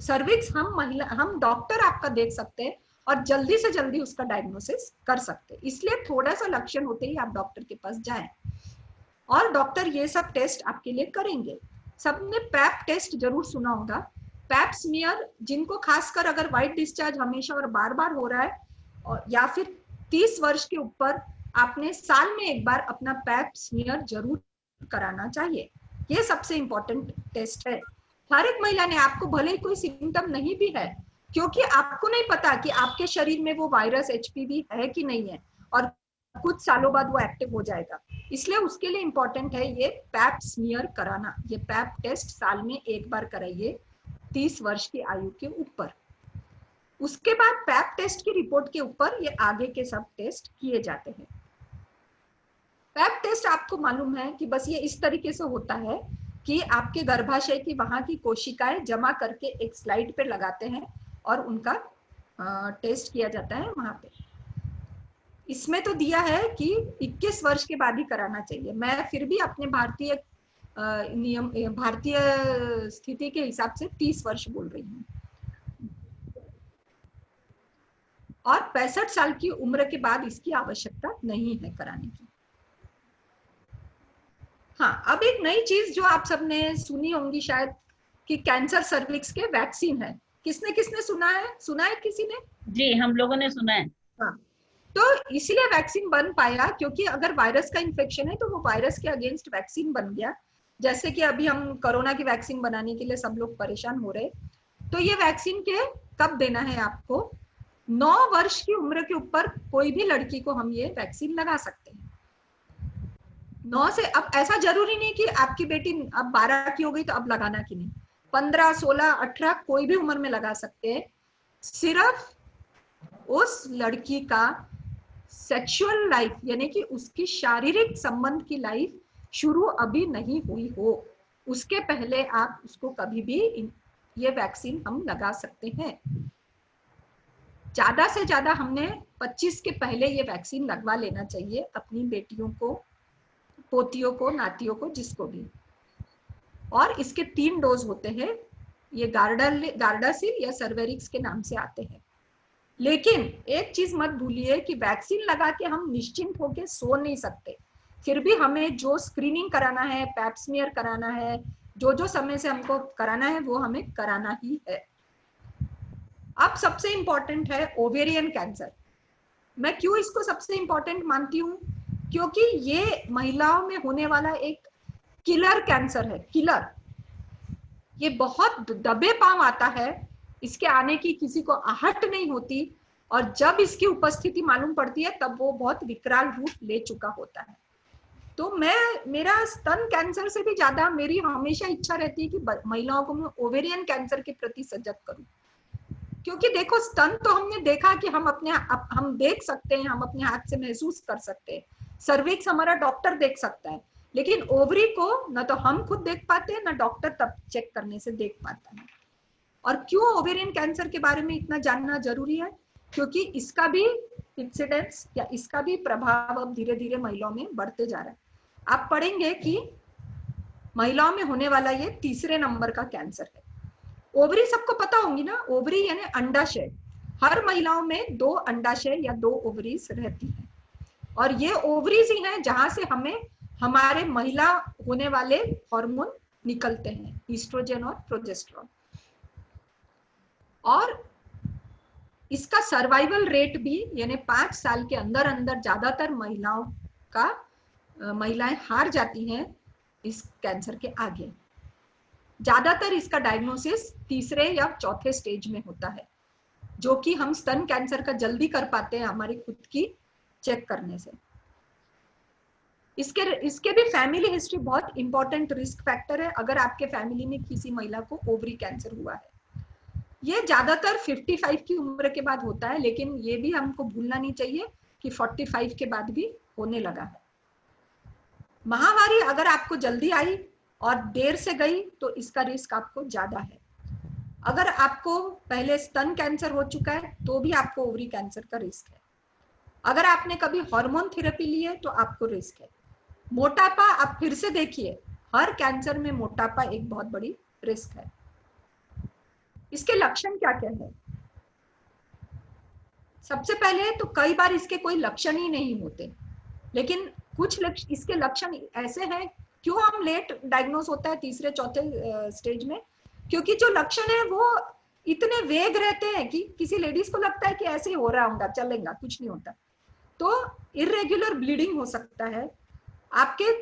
सर्विक्स हम डॉक्टर आपका देख सकते हैं और जल्दी से जल्दी उसका डायग्नोसिस कर सकते हैं। इसलिए थोड़ा सा लक्षण होते ही आप डॉक्टर के पास जाएं, और डॉक्टर ये सब टेस्ट आपके लिए करेंगे। सबने पैप टेस्ट जरूर सुना होगा, पैप स्मीयर, जिनको खासकर अगर व्हाइट डिस्चार्ज हमेशा और बार बार हो रहा है, और या फिर 30 वर्ष के ऊपर, आपने साल में एक बार अपना पैप स्मीयर जरूर कराना चाहिए। ये सबसे इंपॉर्टेंट टेस्ट है। हर एक महिला ने, आपको भले ही कोई सिम्टम नहीं भी है, क्योंकि आपको नहीं पता कि आपके शरीर में वो वायरस एचपीवी है कि नहीं है, और कुछ सालों बाद वो एक्टिव हो जाएगा, इसलिए उसके लिए इंपॉर्टेंट है ये पैप स्मीयर कराना। ये पैप टेस्ट साल में एक बार कराइए 30 वर्ष की आयु के ऊपर। उसके बाद पैप टेस्ट की रिपोर्ट के ऊपर ये आगे के सब टेस्ट किए जाते हैं। पैप टेस्ट आपको मालूम है कि बस ये इस तरीके से होता है कि आपके गर्भाशय की वहां की कोशिकाएं जमा करके एक स्लाइड पे लगाते हैं और उनका टेस्ट किया जाता है वहां पे। इसमें तो दिया है कि 21 वर्ष के बाद ही कराना चाहिए। मैं फिर भी अपने भारतीय नियम, भारतीय स्थिति के हिसाब से 30 वर्ष बोल रही हूँ। और 65 साल की उम्र के बाद इसकी आवश्यकता नहीं है कराने की। हाँ, अब एक नई चीज जो आप सबने सुनी होंगी शायद कि कैंसर सर्विक्स के वैक्सीन है। किसने किसने सुना है किसी ने? जी, हम लोगों ने सुना है। हाँ, तो इसलिए वैक्सीन बन पाया क्योंकि अगर वायरस का इन्फेक्शन है तो वो वायरस के अगेंस्ट वैक्सीन बन गया। जैसे कि अभी हम कोरोना की वैक्सीन बनाने के लिए सब लोग परेशान हो रहे, तो ये वैक्सीन के कब देना है आपको? 9 वर्ष की उम्र के ऊपर कोई भी लड़की को हम ये वैक्सीन लगा सकते हैं। 9 से, अब ऐसा जरूरी नहीं कि आपकी बेटी अब 12 की हो गई तो अब लगाना की नहीं, 15, 16, 18 कोई भी उम्र में लगा सकते हैं। सिर्फ उस लड़की का सेक्सुअल लाइफ यानी कि उसकी शारीरिक संबंध की लाइफ शुरू अभी नहीं हुई हो, उसके पहले आप उसको कभी भी ये वैक्सीन हम लगा सकते हैं। ज्यादा से ज्यादा हमने 25 के पहले ये वैक्सीन लगवा लेना चाहिए अपनी बेटियों को, पोतियों को, नातियों को, जिसको भी। और इसके 3 डोज होते हैं, ये गार्डासिल या सर्वेरिक्स के नाम से आते हैं। लेकिन एक चीज मत भूलिए कि वैक्सीन लगा के हम निश्चिंत होकर सो नहीं सकते, फिर भी हमें जो स्क्रीनिंग कराना है, पैप स्मीयर कराना है, जो समय से हमको कराना है वो हमें कराना ही है। अब सबसे इंपॉर्टेंट है ओवेरियन कैंसर। मैं क्यों इसको सबसे इंपॉर्टेंट मानती हूँ? क्योंकि ये महिलाओं में होने वाला एक किलर कैंसर है, किलर। ये बहुत दबे पांव आता है, इसके आने की किसी को आहट नहीं होती, और जब इसकी उपस्थिति मालूम पड़ती है तब वो बहुत विकराल रूप ले चुका होता है। तो मेरा स्तन कैंसर से भी ज्यादा मेरी हमेशा इच्छा रहती है कि महिलाओं को मैं ओवेरियन कैंसर के प्रति सजग करूं। क्योंकि देखो, स्तन तो हमने देखा कि हम देख सकते हैं, हम अपने हाथ से महसूस कर सकते हैं, सर्विक्स हमारा डॉक्टर देख सकता है, लेकिन ओवरी को न तो हम खुद देख पाते हैं, न डॉक्टर तब चेक करने से देख पाता है। और क्यों ओवेरियन कैंसर के बारे में इतना जानना जरूरी है? क्योंकि इसका भी इंसिडेंस या इसका भी प्रभाव अब धीरे धीरे महिलाओं में बढ़ते जा रहा है। आप पढ़ेंगे कि महिलाओं में होने वाला ये 3 नंबर का कैंसर है। ओवरी सबको पता होंगी ना, ओवरी यानी अंडाशय। हर महिलाओं में 2 अंडाशय या 2 ओवरीज रहती है, और ये ओवरीज ही हैं जहां से हमें हमारे महिला होने वाले हार्मोन निकलते हैं, ईस्ट्रोजन और प्रोजेस्टेरॉन। और इसका सर्वाइवल रेट भी यानी 5 साल के अंदर अंदर ज्यादातर महिलाएं हार जाती हैं इस कैंसर के आगे। ज्यादातर इसका डायग्नोसिस 3 या 4 स्टेज में होता है, जो कि हम स्तन कैंसर का जल्दी कर पाते हैं हमारी खुद की चेक करने से। इसके भी फैमिली हिस्ट्री बहुत इंपॉर्टेंट रिस्क फैक्टर है। अगर आपके फैमिली में किसी महिला को ओवरी कैंसर हुआ है, ये ज्यादातर 55 की उम्र के बाद होता है, लेकिन ये भी हमको भूलना नहीं चाहिए कि 45 के बाद भी होने लगा है। महामारी अगर आपको जल्दी आई और देर से गई तो इसका रिस्क आपको ज्यादा है। अगर आपको पहले स्तन कैंसर हो चुका है तो भी आपको ओवरी कैंसर का रिस्क है। अगर आपने कभी हार्मोन थेरेपी ली है तो आपको रिस्क है। मोटापा, आप फिर से देखिए, हर कैंसर में मोटापा एक बहुत बड़ी रिस्क है। इसके लक्षण क्या क्या है? सबसे पहले तो कई बार इसके कोई लक्षण ही नहीं होते, लेकिन कुछ इसके लक्षण ऐसे हैं। क्यों हम लेट डायग्नोस होता है 3-4 स्टेज में? क्योंकि जो लक्षण है वो इतने वेग रहते हैं कि किसी लेडीज को लगता है कि ऐसे ही हो रहा होगा, चलेगा, कुछ नहीं होता। तो इरेगुलर ब्लीडिंग हो सकता है, आपके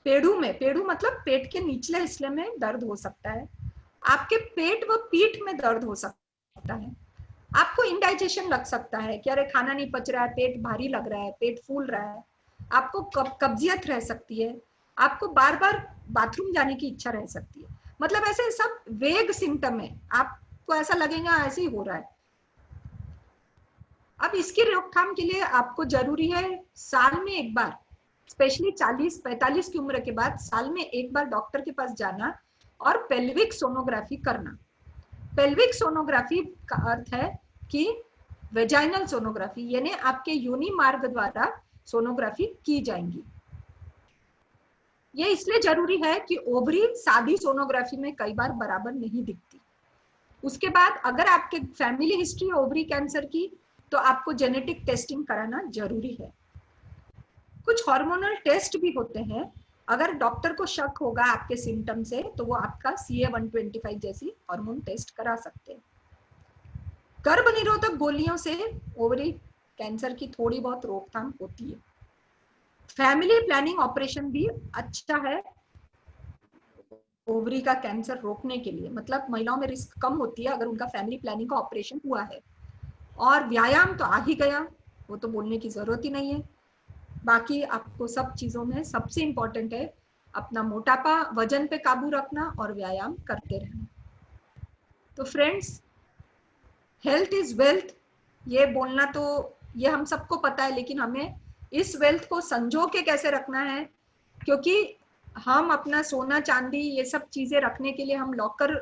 पेड़ू मतलब पेट के निचले हिस्से में दर्द हो सकता है, आपके पेट व पीठ में दर्द हो सकता है, आपको इंडाइजेशन लग सकता है कि अरे खाना नहीं पच रहा है, पेट भारी लग रहा है, पेट फूल रहा है, आपको कब्जियत रह सकती है, आपको बार बार बाथरूम जाने की इच्छा रह सकती है। मतलब ऐसे सब वेग सिम्टम है, आपको ऐसा लगेगा ऐसे ही हो रहा है। अब इसकी रोकथाम के लिए आपको जरूरी है साल में एक बार, स्पेशली 40-45 की उम्र के बाद साल में एक बार डॉक्टर के पास जाना और पेल्विक सोनोग्राफी करना। पेल्विक सोनोग्राफी का अर्थ है कि वेजाइनल सोनोग्राफी, यानी आपके योनि मार्ग द्वारा सोनोग्राफी की जाएंगी। ये इसलिए जरूरी है कि ओवरी सादी सोनोग्राफी में कई बार बराबर नहीं दिखती। उसके बाद अगर आपके फैमिली हिस्ट्री ओवरी कैंसर की तो आपको जेनेटिक टेस्टिंग कराना जरूरी है। कुछ हार्मोनल टेस्ट भी होते हैं, अगर डॉक्टर को शक होगा आपके सिम्टम से तो वो आपका CA-125 जैसी हार्मोन टेस्ट करा सकते हैं। गर्भ निरोधक गोलियों से ओवरी कैंसर की थोड़ी बहुत रोकथाम होती है। फैमिली प्लानिंग ऑपरेशन भी अच्छा है ओवरी का कैंसर रोकने के लिए, मतलब महिलाओं में रिस्क कम होती है अगर उनका फैमिली प्लानिंग का ऑपरेशन हुआ है। और व्यायाम तो आ ही गया, वो तो बोलने की जरूरत ही नहीं है। बाकी आपको सब चीजों में सबसे इंपॉर्टेंट है अपना मोटापा, वजन पे काबू रखना और व्यायाम करते रहना। तो फ्रेंड्स, हेल्थ इज वेल्थ, ये बोलना तो ये हम सबको पता है, लेकिन हमें इस वेल्थ को संजो के कैसे रखना है, क्योंकि हम अपना सोना चांदी ये सब चीजें रखने के लिए हम लॉकर,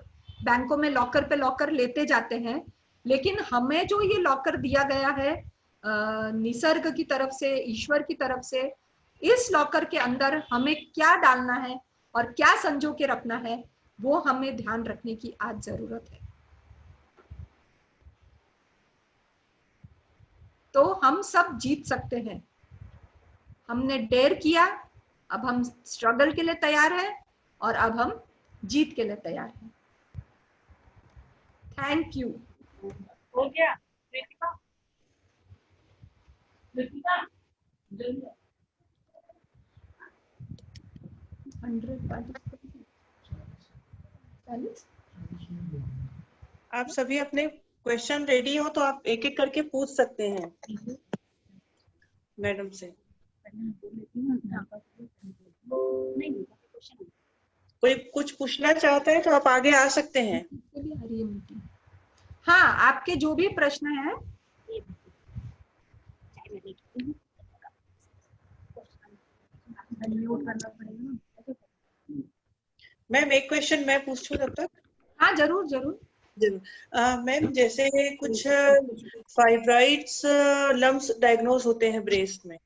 बैंकों में लॉकर पे लॉकर लेते जाते हैं, लेकिन हमें जो ये लॉकर दिया गया है निसर्ग की तरफ से, ईश्वर की तरफ से, इस लॉकर के अंदर हमें क्या डालना है और क्या संजो के रखना है, वो हमें ध्यान रखने की आज जरूरत है। तो हम सब जीत सकते हैं। हमने डेयर किया, अब हम स्ट्रगल के लिए तैयार हैं और अब हम जीत के लिए तैयार हैं। Thank you. हो गया? 140। आप सभी अपने क्वेश्चन रेडी हो तो आप एक एक करके पूछ सकते हैं मैडम से। कोई कुछ पूछना चाहता है तो आप आगे आ सकते हैं। हाँ, आपके जो भी प्रश्न है मैम एक क्वेश्चन मैं पूछूं तब तक? हाँ जरूर जरूर जरूर। मैम जैसे कुछ फाइब्राइड्स लम्स डायग्नोज होते हैं ब्रेस्ट में,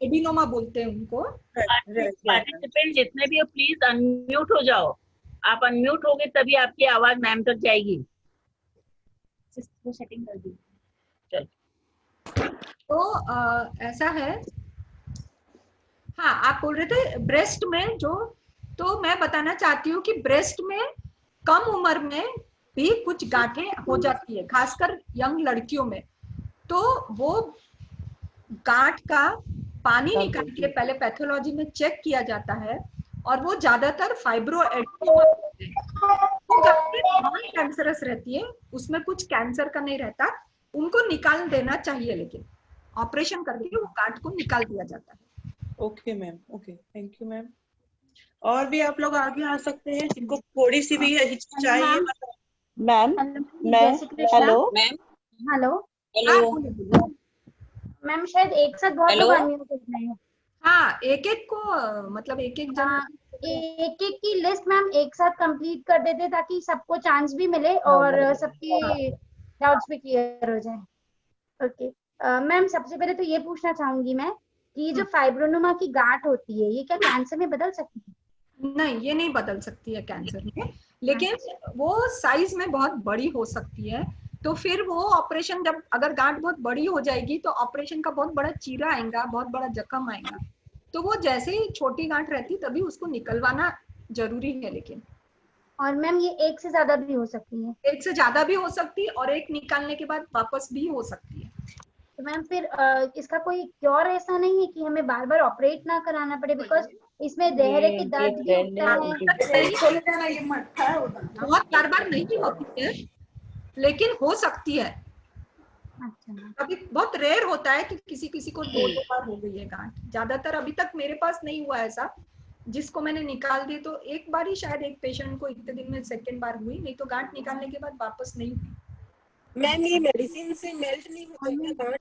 एडिनोमा बोलते हैं उनको। पार्टिसिपेंट जितने भी हो प्लीज अनम्यूट हो जाओ। आप अनम्यूट होगे तभी आपकी आवाज मैम तक जाएगी। सेटिंग कर दी। चल तो ऐसा है, हाँ आप बोल रहे थे ब्रेस्ट में जो, तो मैं बताना चाहती हूँ कि ब्रेस्ट में कम उम्र में भी कुछ गांठें हो जाती है, खासकर यंग लड़कियों में। तो वो गांठ का पानी निकाल के पहले पैथोलॉजी में चेक किया जाता है और वो ज्यादातर फाइब्रो एडिनोमा कैंसरस रहती है, उसमें कुछ कैंसर का नहीं रहता, उनको निकाल देना चाहिए, लेकिन ऑपरेशन करके वो गांठ को निकाल दिया जाता है। Okay ma'am, okay, thank you ma'am. और भी आप लोग आगे आ सकते हैं जिनको थोड़ी सी भी चाहिए। Ma'am hello ma'am hello ma'am शायद एक साथ बहुत लोग अनम्यूट हो रहे हैं। हाँ, एक एक को मतलब एक एक जन एक एक की लिस्ट मैम एक साथ कंप्लीट कर देते ताकि सबको चांस भी मिले और सबकी डाउट्स भी क्लियर हो जाए। ओके मैम, सबसे पहले तो ये पूछना चाहूंगी मैं कि जो फाइब्रोनोमा की गांठ होती है ये क्या कैंसर में बदल सकती है? नहीं, ये नहीं बदल सकती है कैंसर में, लेकिन वो साइज में बहुत बड़ी हो सकती है। तो फिर वो ऑपरेशन, जब अगर गांठ बहुत बड़ी हो जाएगी तो ऑपरेशन का बहुत बड़ा चीरा आएगा, बहुत बड़ा जख्म आएगा। तो वो जैसे ही छोटी गांठ रहती तभी उसको निकलवाना जरूरी है। लेकिन और मैम ये एक से ज्यादा भी हो सकती है? एक से ज्यादा भी हो सकती है और एक निकालने के बाद वापस भी हो सकती है। तो मैम फिर इसका कोई क्योर ऐसा नहीं है कि हमें बार बार ऑपरेट ना कराना पड़े? बिकॉज इसमें देहरे के दर्द भी होता है। बहुत बार बार नहीं होती है, लेकिन हो सकती है। अच्छा, अभी बहुत रेयर होता है कि किसी किसी को 2 बार हो गई है गांठ। ज्यादातर अभी तक मेरे पास नहीं हुआ ऐसा, जिसको मैंने निकाल दी तो एक बार ही शायद एक पेशेंट को इतने दिन में सेकंड बार हुई, नहीं तो गांठ निकालने के बाद वापस नहीं हुई। मैम ये मेडिसिन से मेल्ट नहीं होता क्या गांठ?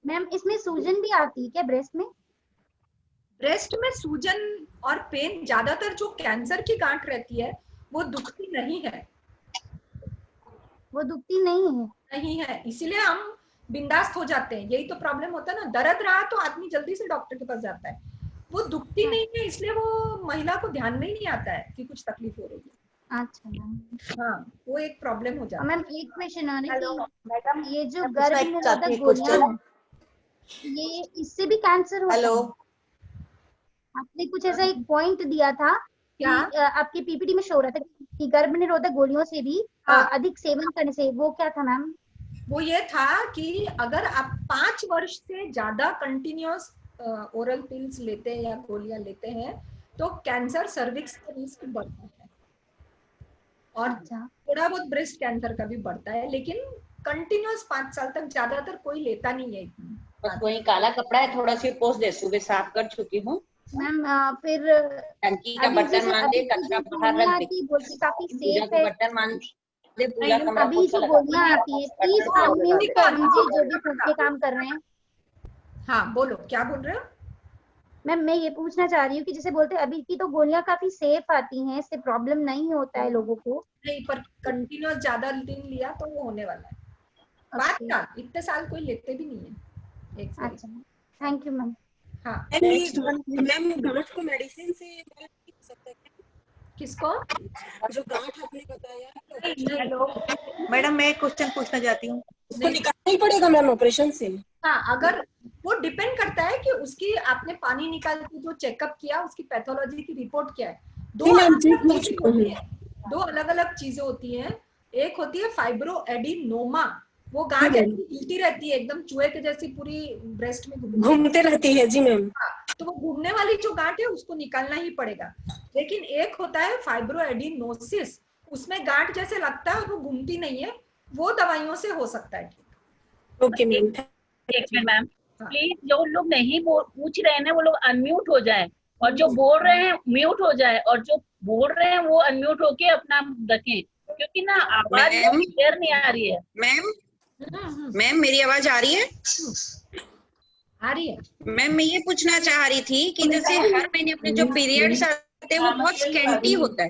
मैम इसमें सूजन भी आती है क्या ब्रेस्ट में? ब्रेस्ट में सूजन और पेन, ज्यादातर जो कैंसर की गांठ रहती है वो दुखती नहीं है। वो दुखती नहीं है? नहीं है, इसीलिए हम बिंदास्त हो जाते हैं। यही तो प्रॉब्लम होता है ना, दर्द रहा तो आदमी जल्दी से डॉक्टर के पास जाता है। वो दुखती नहीं है, इसलिए वो महिला को ध्यान में ही नहीं आता है कि कुछ तकलीफ हो रही है। अच्छा मैम। हाँ, वो एक प्रॉब्लम हो जाता है। मैम एक क्वेश्चन आ रहा है मैडम कि ये जो गर्भ निरोधक गोलियां हैं, ये इससे भी कैंसर होता है? आपने कुछ ऐसा एक पॉइंट दिया था कि आपके पीपीटी में शो रहा था कि गर्भ निरोधक गोलियों से भी अधिक सेवन करने से, वो क्या था मैम? वो ये था कि अगर आप 5 वर्ष से ज्यादा कंटिन्यूअस ओरल पिल्स लेते हैं या गोलियां लेते हैं तो कैंसर सर्विक्स का रिस्क बढ़ता है और थोड़ा बहुत ब्रेस्ट कैंसर का भी बढ़ता है, लेकिन कंटिन्यूअस 5 साल तक ज्यादातर कोई लेता नहीं है। बस वही काला कपड़ा है, थोड़ा सी पोस्ट दे, सुबह साफ कर चुकी हूँ मैम। फिर टंकी का बर्तन मान दे, कचरा बाहर रख दे, काफी पूजा सेफ का है। बर्तन मान दे, पूजा कमरा अभी जो गोलियां आती है प्लीज अनम्यूट कर दीजिए जो भी फोन पे काम कर रहे हैं। हाँ बोलो, क्या बोल रहे हो? मैम मैं ये पूछना चाह रही हूँ कि जैसे बोलते हैं अभी की तो गोलियां काफी सेफ आती हैं, इससे प्रॉब्लम नहीं होता है लोगों को। नहीं, पर कंटिन्यूअस ज्यादा दिन लिया तो वो होने वाला है। 5 साल, इतने साल कोई लेते भी नहीं है एक साल। अच्छा, थैंक यू मैम। हाँ मैम गांठ को मेडिसिन से हो सकता है? किसको? जो गांठ आपने बताया। हेलो मैडम, मैं एक क्वेश्चन पूछना चाहती हूँ। उसको निकालना ही पड़ेगा मैम ऑपरेशन से? हाँ, अगर वो डिपेंड करता है कि उसकी आपने पानी निकाल के जो चेकअप किया, उसकी पैथोलॉजी की रिपोर्ट क्या है। दो अलग अलग चीजें होती हैं। एक होती है फाइब्रोएडिनोमा, वो गांठ ऐसी हिलती रहती है एकदम चूहे के जैसी, पूरी ब्रेस्ट में घूमते रहती है। जी मैम। तो वो घूमने वाली जो गांठ है उसको निकालना ही पड़ेगा। लेकिन एक होता है फाइब्रोएडिनोसिस, उसमें गांठ जैसे लगता है और वो घूमती नहीं है, वो दवाइयों से हो सकता है। Okay ma'am. एक मिनट मैम, प्लीज जो लोग नहीं पूछ रहे हैं ना वो लोग अनम्यूट हो जाए, और जो बोल रहे हैं म्यूट हो जाए, और जो बोल रहे हैं वो अनम्यूट होके अपना रखें, क्योंकि ना आवाज क्लियर नहीं आ रही है। मैम मेरी आवाज आ रही है? आ रही है। मैम मैं ये पूछना चाह रही थी कि जैसे हर महीने अपने जो पीरियड्स आते हैं वो बहुत स्कैंटी होता है।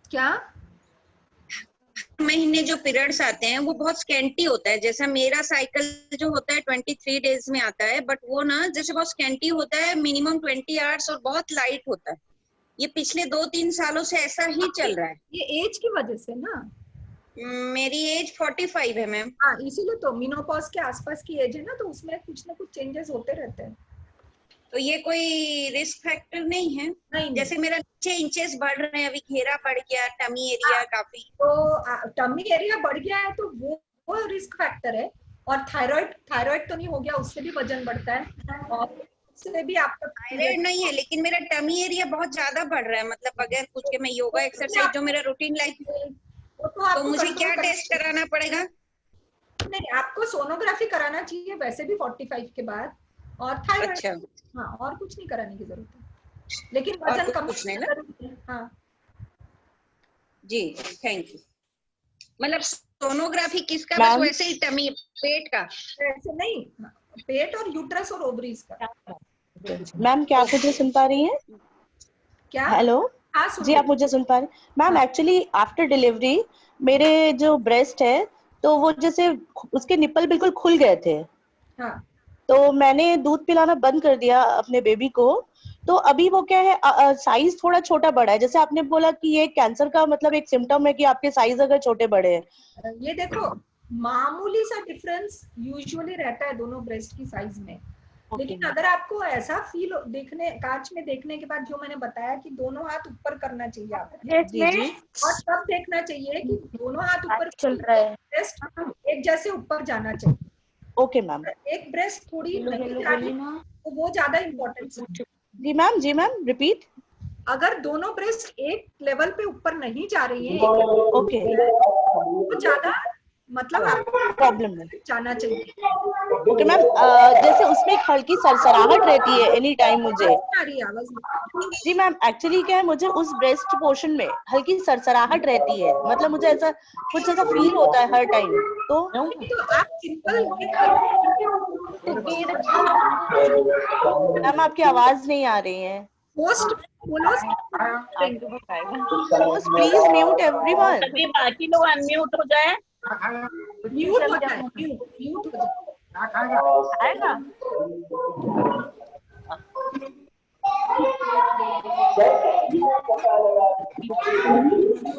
क्या? महीने जो पीरियड्स आते हैं वो बहुत स्कैंटी होता है। जैसा मेरा साइकिल जो होता है 23 डेज में आता है, बट वो ना जैसे बहुत स्कैंटी होता है, मिनिमम 20 आवर्स और बहुत लाइट होता है। ये पिछले 2-3 सालों से ऐसा ही चल रहा है। ये एज की वजह से ना? मेरी एज 45 है मैम। हाँ, इसीलिए तो मेनोपॉज के आसपास की एज है ना, तो उसमें कुछ ना कुछ चेंजेस होते रहते हैं। तो ये कोई रिस्क फैक्टर नहीं है? नहीं, जैसे मेरा 6 इंचेस बढ़ रहे हैं, अभी घेरा बढ़ गया, टमी एरिया काफी। तो टमी एरिया बढ़ गया है तो वो रिस्क फैक्टर है। और थायराइड तो नहीं हो गया, उससे भी वजन बढ़ता है, और उससे भी आपका थायराइड नहीं है, लेकिन मेरा टमी एरिया बहुत ज्यादा बढ़ रहा है। मतलब बगैर कुछ के मैं योगा एक्सरसाइज जो मेरा रूटीन लाइफ, तो मुझे क्या टेस्ट कराना पड़ेगा? नहीं, आपको सोनोग्राफी कराना चाहिए वैसे भी 45 के बाद, और थायराइड। अच्छा। हाँ, और कुछ नहीं कराने की जरूरत है, लेकिन वजन कम नहीं ना? हाँ जी, थैंक यू। मतलब सोनोग्राफी किसका? बस वैसे ही टमी, पेट का? ऐसे नहीं, पेट और यूट्रस और ओवरीज का। मैम क्या आप मुझे सुन पा रही हैं? क्या? हेलो। हाँ, जी आप मुझे सुन पा रहे हैं? मैम एक्चुअली आफ्टर डिलीवरी मेरे जो ब्रेस्ट है तो वो जैसे उसके निप्पल बिल्कुल खुल गए थे। हाँ। तो मैंने दूध पिलाना बंद कर दिया अपने बेबी को। तो अभी वो क्या है, साइज थोड़ा छोटा बड़ा है। जैसे आपने बोला कि ये कैंसर का मतलब एक सिम्टम है कि आपके साइज अगर छोटे बड़े हैं। ये देखो, मामूली सा डिफरेंस यूजुअली रहता है दोनों ब्रेस्ट की साइज में। लेकिन अगर आपको ऐसा फील देखने, कांच में देखने के बाद जो मैंने बताया कि दोनों हाथ ऊपर करना चाहिए आपको, जी, और तब देखना चाहिए कि दोनों हाथ ऊपर चल रहा है, ब्रेस्ट एक जैसे ऊपर जाना चाहिए। Okay ma'am. एक ब्रेस्ट थोड़ी नहीं जा रही तो वो ज्यादा इम्पोर्टेंट है। जी मैम रिपीट। अगर दोनों ब्रेस्ट एक लेवल पे ऊपर नहीं जा रही है, ओके, तो ज्यादा मतलब प्रॉब्लम है, जाना चाहिए। Okay ma'am. जैसे उसमें एक हल्की सरसराहट रहती है एनी टाइम मुझे। जी मैम, एक्चुअली क्या है, मुझे उस ब्रेस्ट पोर्शन में हल्की सरसराहट रहती है। मतलब मुझे ऐसा कुछ ऐसा फील होता है हर टाइम। तो आप सिंपल मैम आपकी आवाज नहीं आ रही है। Post please mute everyone. सभी बाकी लोग अनम्यूट हो जाए। म्यूट हो जाए, म्यूट हो जाए।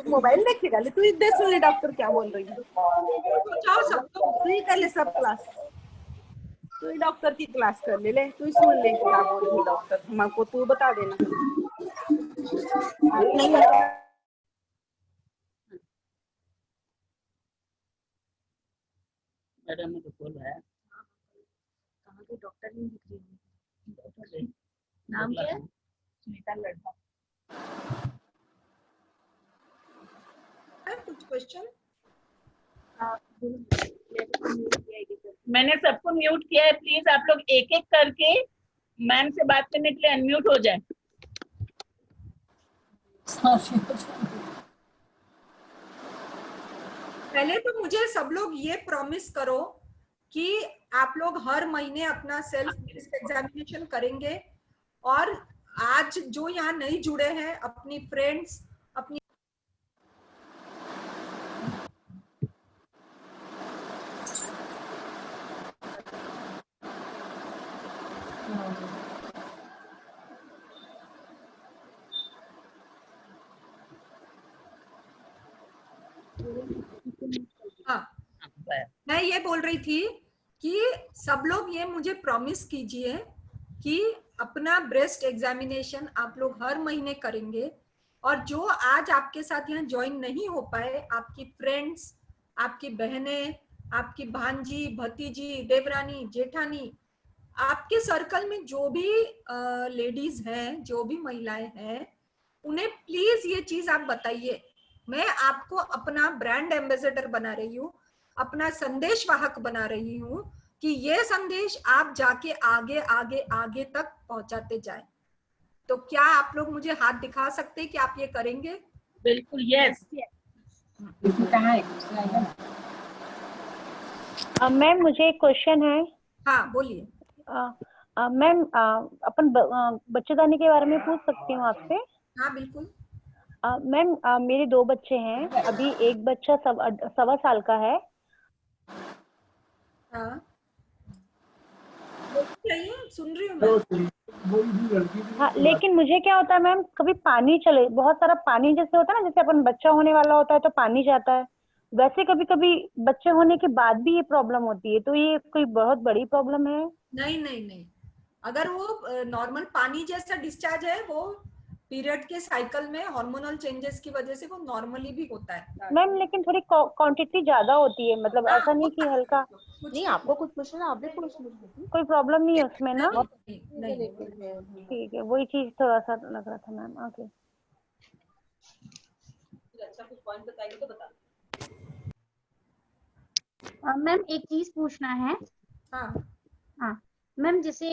मोबाइल देखेगा ले, तू इधर सुन ले डॉक्टर क्या बोल रही है। जाओ सब तो तू ही कर ले सब क्लास, तू ही डॉक्टर की क्लास कर ले, तू ही सुन ले क्या बोल रही है डॉक्टर, हमको तू बता देना। नहीं मैडम ने बोला है कहाँ के डॉक्टर नहीं दिख रही है। नाम क्या है? सुनीता लड्डा। कुछ क्वेश्चन? मैंने सबको म्यूट किया है, प्लीज आप लोग एक एक करके मैम से बात करने के लिए अनम्यूट हो जाए। पहले तो मुझे सब लोग ये प्रॉमिस करो कि आप लोग हर महीने अपना सेल्फ एग्जामिनेशन करेंगे, और आज जो यहाँ नहीं जुड़े हैं अपनी फ्रेंड्स अपनी मैं ये बोल रही थी कि सब लोग ये मुझे प्रॉमिस कीजिए कि अपना ब्रेस्ट एग्जामिनेशन आप लोग हर महीने करेंगे, और जो आज आपके साथ यहाँ ज्वाइन नहीं हो पाए, आपकी फ्रेंड्स, आपकी बहनें, आपकी भांजी, भतीजी, देवरानी, जेठानी, आपके सर्कल में जो भी लेडीज हैं, जो भी महिलाएं हैं, उन्हें प्लीज ये चीज आप बताइए। मैं आपको अपना ब्रांड एम्बेसडर बना रही हूँ, अपना संदेश वाहक बना रही हूँ कि ये संदेश आप जाके आगे आगे आगे तक पहुंचाते जाएं। तो क्या आप लोग मुझे हाथ दिखा सकते हैं कि आप ये करेंगे? बिल्कुल, यस। मैम मुझे एक क्वेश्चन है। हाँ बोलिए। मैम अपन बच्चेदानी के बारे में पूछ सकती हूँ आपसे? हाँ बिल्कुल। मैम मेरे 2 बच्चे हैं, अभी एक बच्चा 1.25 साल का है। हाँ सुन रही हूँ मैं। हाँ, लेकिन मुझे क्या होता है मैम, कभी पानी चले, बहुत सारा पानी जैसे होता है ना, जैसे अपन बच्चा होने वाला होता है तो पानी जाता है, वैसे कभी कभी बच्चे होने के बाद भी ये प्रॉब्लम होती है, तो ये कोई बहुत बड़ी प्रॉब्लम है? नहीं नहीं नहीं, अगर वो नॉर्मल पानी जैसा डिस्चार्ज है, वो पीरियड के साइकिल में हार्मोनल चेंजेस की वजह से वो नॉर्मली भी होता है मैम, लेकिन थोड़ी क्वांटिटी ज्यादा होती है, मतलब ऐसा नहीं कि हल्का। नहीं, आपको कुछ पूछना है आप भी पूछ लीजिए, कोई प्रॉब्लम नहीं है उसमें ना? नहीं। ठीक है, वही चीज थोड़ा सा लग रहा था मैम। ओके, अच्छा कुछ पॉइंट बताएंगे तो बता। मैम एक चीज पूछना है। हाँ मैम, जैसे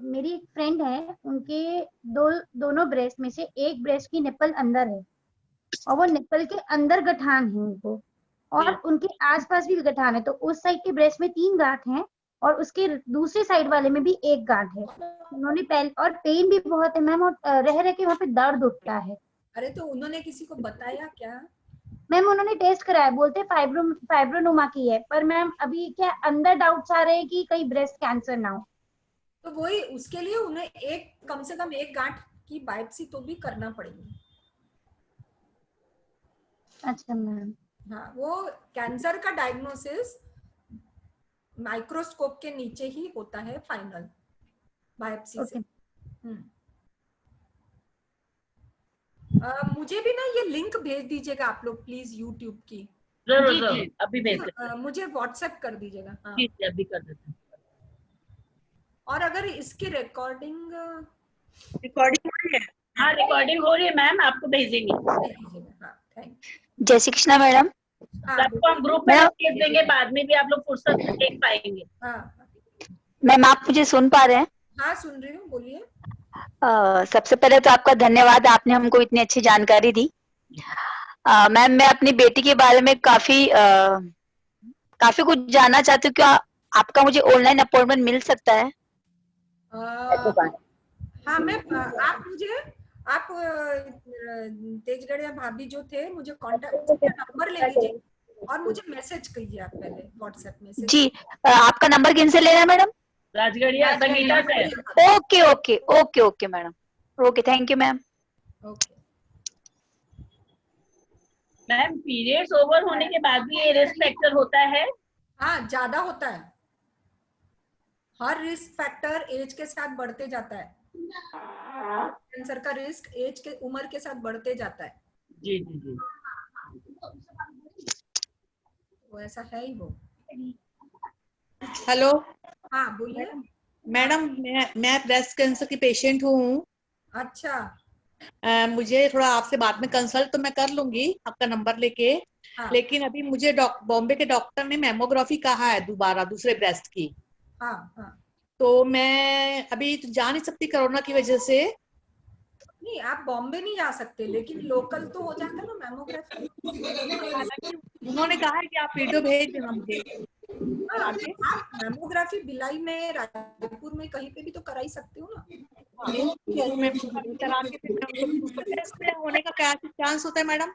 मेरी एक फ्रेंड है, उनके दोनों ब्रेस्ट में से एक ब्रेस्ट की निप्पल अंदर है, और वो निप्पल के अंदर गठान है उनको, और उनके आसपास भी गठान है, तो उस साइड के ब्रेस्ट में 3 गांठ हैं, और उसके दूसरे साइड वाले में भी 1 गांठ है। उन्होंने पहले, और पेन भी बहुत है मैम, और रह रह के वहाँ पे दर्द उठता है। अरे तो उन्होंने किसी को बताया क्या? मैम उन्होंने टेस्ट कराया, बोलते फाइब्रोनोमा की है, पर मैम अभी क्या अंदर डाउट्स आ रहे हैं कि कहीं ब्रेस्ट कैंसर ना हो। तो वही, उसके लिए उन्हें कम से कम 1 गांठ की बायोप्सी तो भी करना पड़ेगी। अच्छा मैम। हाँ, वो कैंसर का डायग्नोसिस माइक्रोस्कोप के नीचे ही होता है फाइनल बायोप्सी से। मुझे भी ना ये लिंक भेज दीजिएगा आप लोग प्लीज, यूट्यूब की। जरूर, अभी भेज देते। मुझे व्हाट्सएप कर दीजिएगा। हाँ अभी कर देते हैं। और अगर इसकी रिकॉर्डिंग हो रही है? हाँ रिकॉर्डिंग हो रही है मैम, आपको भेजेंगे। हाँ थैंक यू। जय श्री कृष्णा मैडम। सबको हम ग्रुप में भेज देंगे, बाद में भी आप लोग फुर्सत से देख पाएंगे। मैम आप मुझे सुन पा रहे हैं? हाँ सुन रही हूँ, बोलिए। सबसे पहले तो आपका धन्यवाद, आपने हमको इतनी अच्छी जानकारी दी। मैम मैं अपनी बेटी के बारे में काफी कुछ जानना चाहती हूँ, क्या आपका मुझे ऑनलाइन अपॉइंटमेंट मिल सकता है? हाँ मैम, आप तेजगढ़िया भाभी जो थे, मुझे कांटेक्ट नंबर ले लीजिए और मुझे मैसेज कीजिए आप पहले व्हाट्सएप में। जी, आपका नंबर किन से लेना है मैडम? राजगढ़िया संगीता से। Okay okay okay okay madam, okay, thank you ma'am. Okay ma'am, periods over होने के बाद भी ये रिस्क फैक्टर होता है? हाँ, ज्यादा होता है। हर रिस्क फैक्टर एज के साथ बढ़ते जाता है। कैंसर का रिस्क एज के उम्र के साथ बढ़ते जाता है। जी जी जी। वो ऐसा है ही वो। हेलो। हाँ बोलिए। मैडम, मैं ब्रेस्ट कैंसर की पेशेंट हूँ। अच्छा। मुझे थोड़ा आपसे बाद में कंसल्ट तो मैं कर लूंगी आपका नंबर लेके। हाँ। लेकिन अभी मुझे बॉम्बे के डॉक्टर ने मेमोग्राफी कहा है दोबारा, दूसरे ब्रेस्ट की। हाँ हाँ। तो मैं अभी तो जा नहीं सकती कोरोना की वजह से। नहीं, आप बॉम्बे नहीं जा सकते, लेकिन लोकल तो हो जाता है ना मेमोग्राफी। उन्होंने कहा है कि आप वीडियो भेज देना मुझे। आप मेमोग्राफी भिलाई में, रायपुर में, कहीं पे भी तो करा ही सकते हो ना। होने का क्या चांस होता है मैडम?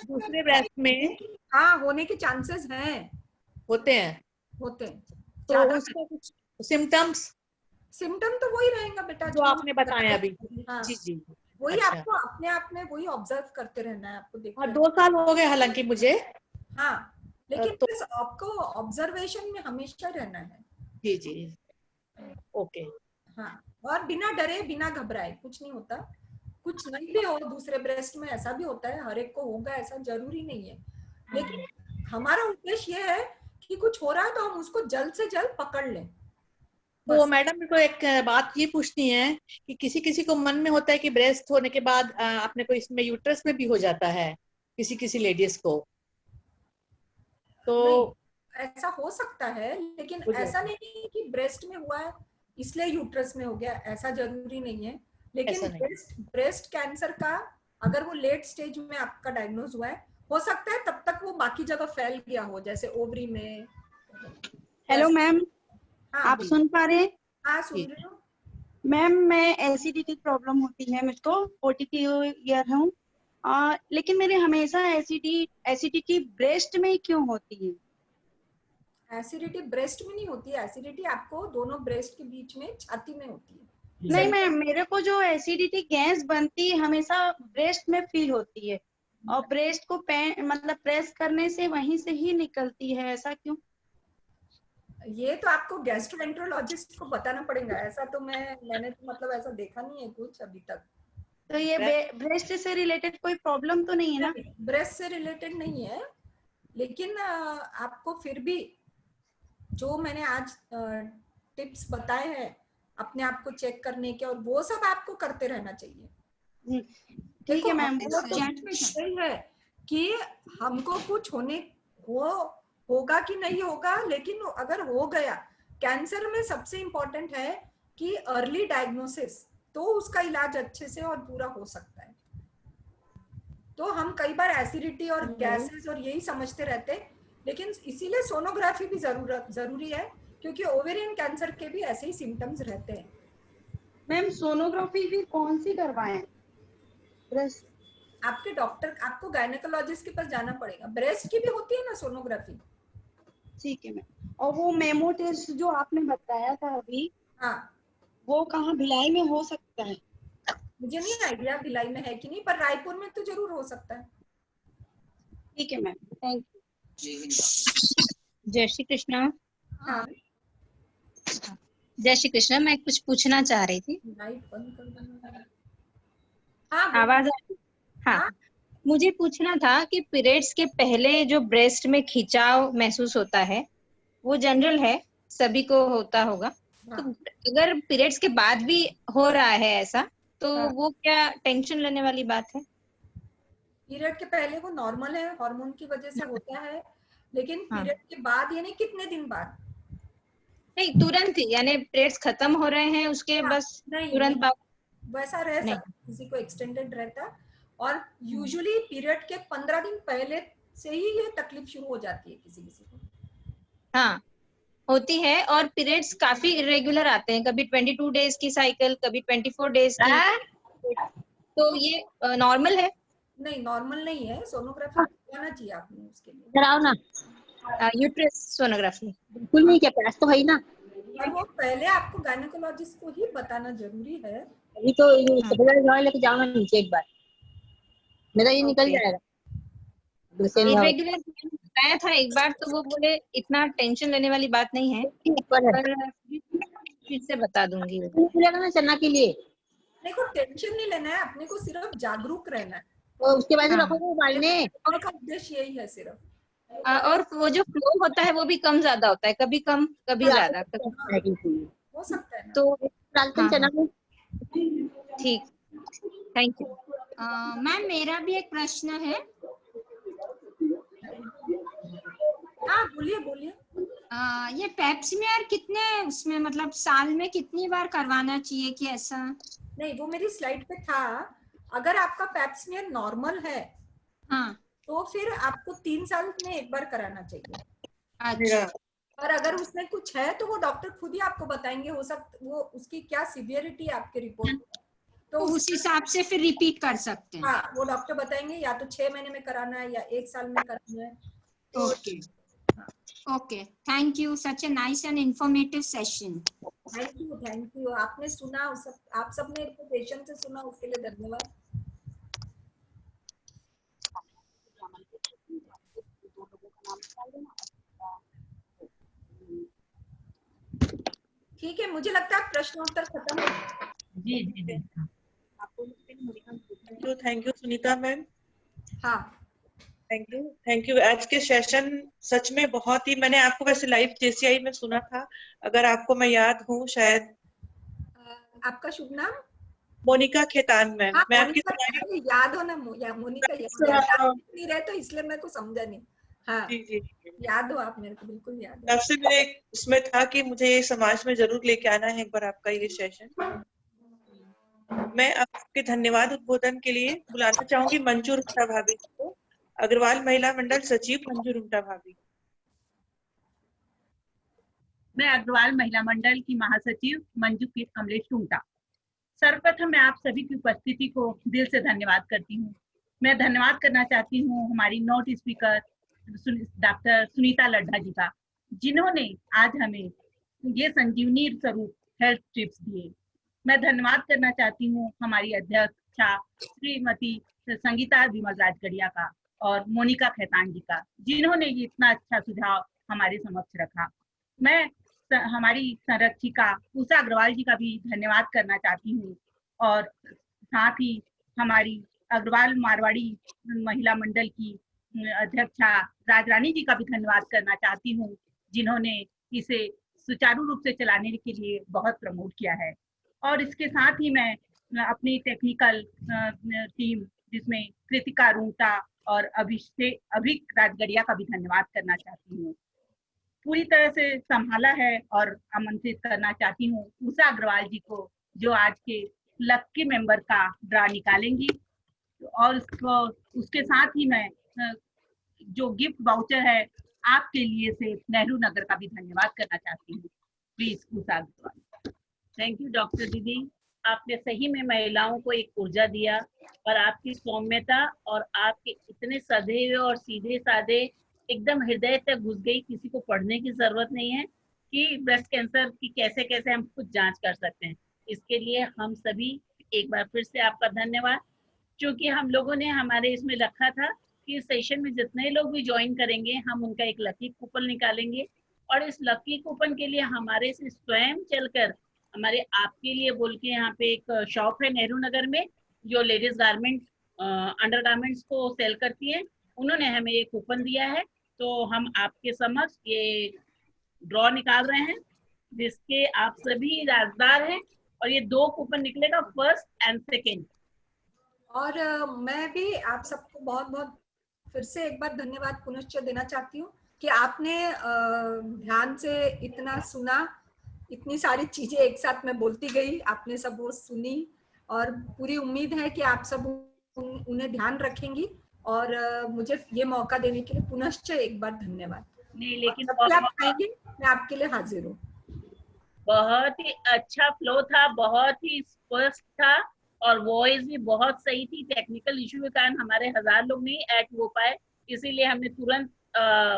दूसरे ब्रेस्ट में? हाँ, होने के चांसेस हैं। होते हैं। होते हैं। तो उसका कुछ सिम्टम तो वही रहेगा बेटा जो आपने बताया अभी। हाँ, जी जी। वही अच्छा। आपको अपने आप में वही ऑब्जर्व करते रहना है, आपको देखते। 2 साल हो गए हालांकि मुझे। हाँ, लेकिन तो आपको ऑब्जर्वेशन में हमेशा रहना है। जी जी। ओके। हाँ, और बिना डरे बिना घबराए, कुछ नहीं होता। कुछ नहीं भी हो दूसरे ब्रेस्ट में, ऐसा भी होता है, हर एक को होगा, ऐसा जरूरी नहीं है। लेकिन हमारा उद्देश्य ये है कि कुछ हो रहा है तो हम उसको जल्द से जल्द पकड़ लें। तो मैडम मेरे को एक बात ये पूछनी है कि किसी किसी को मन में होता है कि ब्रेस्ट होने के बाद अपने को इसमें यूट्रस में भी हो जाता है, किसी किसी लेडीज को। तो ऐसा हो सकता है, लेकिन ऐसा नहीं कि ब्रेस्ट में हुआ है इसलिए यूट्रस में हो गया, ऐसा जरूरी नहीं है। लेकिन ब्रेस्ट कैंसर का अगर वो लेट स्टेज में आपका डायग्नोज हुआ है, हो सकता है तब तक वो बाकी जगह फैल गया हो, जैसे ओवरी में। हेलो मैम, आप सुन पा रहे हैं? हाँ, सुन रही हूँ मैम। मैं एसिडिटी प्रॉब्लम होती है मुझको, 42 ईयर हूँ। लेकिन मेरे हमेशा एसिडिटी ब्रेस्ट में क्यों होती है? एसिडिटी ब्रेस्ट में नहीं होती है, एसिडिटी आपको दोनों ब्रेस्ट के बीच में, छाती में होती है। नहीं मैम, मेरे को जो एसिडिटी गैस बनती है हमेशा ब्रेस्ट में फील होती है, और ब्रेस्ट को मतलब प्रेस करने से वहीं से ही निकलती है, ऐसा क्यों? ये तो आपको गैस्ट्रोएंटरोलॉजिस्ट को बताना पड़ेगा। ऐसा तो मैंने तो मतलब ऐसा देखा नहीं है कुछ अभी तक। तो ये ब्रेस्ट से रिलेटेड कोई प्रॉब्लम तो नहीं है ना? ब्रेस्ट से रिलेटेड नहीं है, लेकिन आपको फिर भी जो मैंने आज टिप्स बताए हैं अपने आप को चेक करने के, और वो सब आपको करते रहना चाहिए। ठीक है मैम। वो तो सही है कि हमको कुछ होगा कि नहीं होगा, लेकिन अगर हो गया, कैंसर में सबसे इम्पोर्टेंट है कि अर्ली डायग्नोसिस, तो उसका इलाज अच्छे से और पूरा हो सकता है। तो हम कई बार एसिडिटी और गैसेस और यही समझते रहते हैं, लेकिन इसीलिए सोनोग्राफी भी जरूरी है, क्योंकि ओवेरियन कैंसर के भी ऐसे ही सिम्टम्स रहते हैं। मैम, सोनोग्राफी भी कौन सी करवाएं? ब्रेस्ट? आपके डॉक्टर, आपको गायनेकोलॉजिस्ट के पास जाना पड़ेगा। ब्रेस्ट की भी होती है ना सोनोग्राफी। ठीक है मैम। और वो मेमो टेस्ट जो आपने बताया था अभी, हाँ, वो कहाँ भिलाई में हो सकता है? मुझे नहीं आइडिया भिलाई में है कि नहीं, पर रायपुर में तो जरूर हो सकता है। ठीक है मैम, थैंक यू। जय श्री कृष्णा। हाँ, जय श्री कृष्णा। मैं कुछ पूछना चाह रही थी। लाइट बंद कर देना। हाँ, आवाज हाँ, मुझे पूछना था कि पीरियड्स के पहले जो ब्रेस्ट में खिंचाव महसूस होता है वो जनरल है, सभी को होता होगा। तो अगर पीरियड्स के बाद भी हो रहा है ऐसा, तो वो क्या टेंशन लेने वाली बात है? पीरियड के पहले वो नॉर्मल है, हार्मोन की वजह से होता है, लेकिन पीरियड के बाद यानी कितने दिन बाद? नहीं, तुरंत ही, यानी पीरियड्स खत्म हो रहे हैं उसके बस तुरंत बाद वैसा रह सकता, किसी को एक्सटेंडेड रहता, और यूजुअली पीरियड के 15 दिन पहले से ही ये तकलीफ शुरू हो जाती है किसी को। हाँ, होती है। और पीरियड्स काफी इरेगुलर आते हैं, कभी 22 डेज की साइकिल, कभी 24 डेज की। तो ये नॉर्मल है? नहीं, नॉर्मल नहीं है। सोनोग्राफी कराना चाहिए आपने उसके लिए। कराओ ना यूट्रस सोनोग्राफी। बिल्कुल नहीं, क्या प्यास तो है ही ना। और वो पहले आपको गायनेकोलॉजिस्ट को ही बताना जरूरी है। अभी तो दवाई लेके जाऊंगा नीचे एक बार, मेरा ये निकल जाएगा। इरेगुलर बताया था एक बार, तो वो बोले इतना टेंशन लेने वाली बात नहीं है, पर फिर से बता दूंगी चलना के लिए। देखो टेंशन नहीं लेना है, अपने को सिर्फ जागरूक रहना है। तो उसके बाद रखोगे उबालने का उद्देश्य यही है सिर्फ। और वो जो फ्लो होता है वो भी कम ज्यादा होता है, कभी कम कभी ज्यादा हो सकता है। तो चना ठीक, थैंक यू। मैम मेरा भी एक प्रश्न है। हाँ बोलिए बोलिए। ये पेप्समेयर कितने उसमें मतलब साल में कितनी बार करवाना चाहिए कि ऐसा? नहीं, वो मेरी स्लाइड पे था। अगर आपका पेप्समेयर नॉर्मल है, हाँ, तो फिर आपको 3 साल में एक बार कराना चाहिए। अच्छा। और अगर उसमें कुछ है तो वो डॉक्टर खुद ही आपको बताएंगे, हो सकता वो उसकी क्या सीवियरिटी है आपके रिपोर्ट, तो उस हिसाब से फिर रिपीट कर सकते हैं। हाँ, वो डॉक्टर बताएंगे या तो 6 महीने में कराना है या 1 साल में कराना है। तो okay okay, thank you, such a nice and informative session. Thank you. आपने सुना, आप सबने इतने पेशेंस से सुना, उसके लिए धन्यवाद। ठीक है, मुझे लगता है प्रश्नोत्तर खत्म हो गया। जी जी जी। Thank you Sunita ma'am. हाँ थैंक यू। आज के सेशन सच में बहुत ही, मैंने आपको वैसे लाइव JCI में सुना था, अगर आपको मैं याद हूँ शायद। आपका शुभ नाम? मोनिका खेतान मैम। हाँ, मैं आपकी याद हो ना मोनिका, याद नहीं रहे तो इसलिए मेरे को समझा नहीं। हाँ जी जी याद हो आप, मेरे को बिल्कुल याद है। तब से मेरे उसमें था कि मुझे ये समाज में जरूर लेके आना है एक बार आपका ये सेशन। मैं आपके धन्यवाद उद्बोधन के लिए बुलाना चाहूंगी मंजू रुंगटा भाभी को, अग्रवाल महिला मंडल सचिव मंजू रुंगटा भाभी। मैं अग्रवाल महिला मंडल की महासचिव मंजू कमलेश रुंगटा। सर्वप्रथम मैं आप सभी की उपस्थिति को दिल से धन्यवाद करती हूँ। मैं धन्यवाद करना चाहती हूँ हमारी note speaker doctor Sunita Laddha ji का, जिन्होंने आज हमें ये संजीवनी स्वरूप हेल्थ टिप्स दिए। मैं धन्यवाद करना चाहती हूँ हमारी अध्यक्षा श्रीमती संगीता विमल राजगढ़िया का और मोनिका खेतान जी का, जिन्होंने ये इतना अच्छा सुझाव हमारे समक्ष रखा। मैं हमारी संरक्षिका उषा अग्रवाल जी का भी धन्यवाद करना चाहती हूँ, और साथ ही हमारी अग्रवाल मारवाड़ी महिला मंडल की अध्यक्षा राजरानी जी का भी धन्यवाद करना चाहती हूँ, जिन्होंने इसे सुचारू रूप से चलाने के लिए बहुत प्रमोट किया है। और इसके साथ ही मैं अपनी टेक्निकल टीम जिसमें कृतिका रुंगटा और अभिक राजगढ़िया का भी धन्यवाद करना चाहती हूँ। पूरी तरह से संभाला है और आमंत्रित करना चाहती हूँ उषा अग्रवाल जी को, जो आज के लक्की मेंबर का ड्रा निकालेंगी। और उसके साथ ही मैं जो गिफ्ट वाउचर है आपके लिए से नेहरू नगर का भी धन्यवाद करना चाहती हूँ। Please Usha Agarwal. Thank you doctor दीदी, आपने सही में महिलाओं को एक ऊर्जा दिया, और आपकी सौम्यता और आपके इतने सधे हुए और सीधे साधे एकदम हृदय तक घुस गई। किसी को पढ़ने की जरूरत नहीं है कि ब्रेस्ट कैंसर की कैसे कैसे हम खुद जांच कर सकते हैं। इसके लिए हम सभी एक बार फिर से आपका धन्यवाद। क्योंकि हम लोगों ने हमारे इसमें रखा था कि सेशन में जितने लोग भी ज्वाइन करेंगे हम उनका एक लकी कूपन निकालेंगे, और इस लकी कूपन के लिए हमारे से स्वयं चलकर हमारे आपके लिए बोल के यहाँ पे एक शॉप है नेहरू नगर में जो लेडीज गारमेंट अंडर गारमेंट्स को सेल करती है, उन्होंने हमें ये कूपन दिया है। तो हम आपके समक्ष ये ड्रॉ निकाल रहे हैं जिसके आप सभी राजदार हैं, और ये 2 कूपन निकलेगा, फर्स्ट एंड सेकेंड। और मैं भी आप सबको बहुत बहुत फिर से एक बार धन्यवाद पुनश्च देना चाहती हूँ कि आपने ध्यान से इतना सुना, इतनी सारी चीजें एक साथ में बोलती गई, आपने सब वो सुनी, और पूरी उम्मीद है कि आप सब उन्हें ध्यान रखेंगी। और मुझे ये मौका देने के लिए पुनश्च एक बार धन्यवाद। नहीं लेकिन आप आएंगे, मैं आपके लिए हाजिर हूँ। बहुत ही अच्छा फ्लो था, बहुत ही स्पष्ट था, और वॉइस भी बहुत सही थी। टेक्निकल इशू के कारण हमारे 1000 लोग नहीं ऐड हो पाए, इसीलिए हमने तुरंत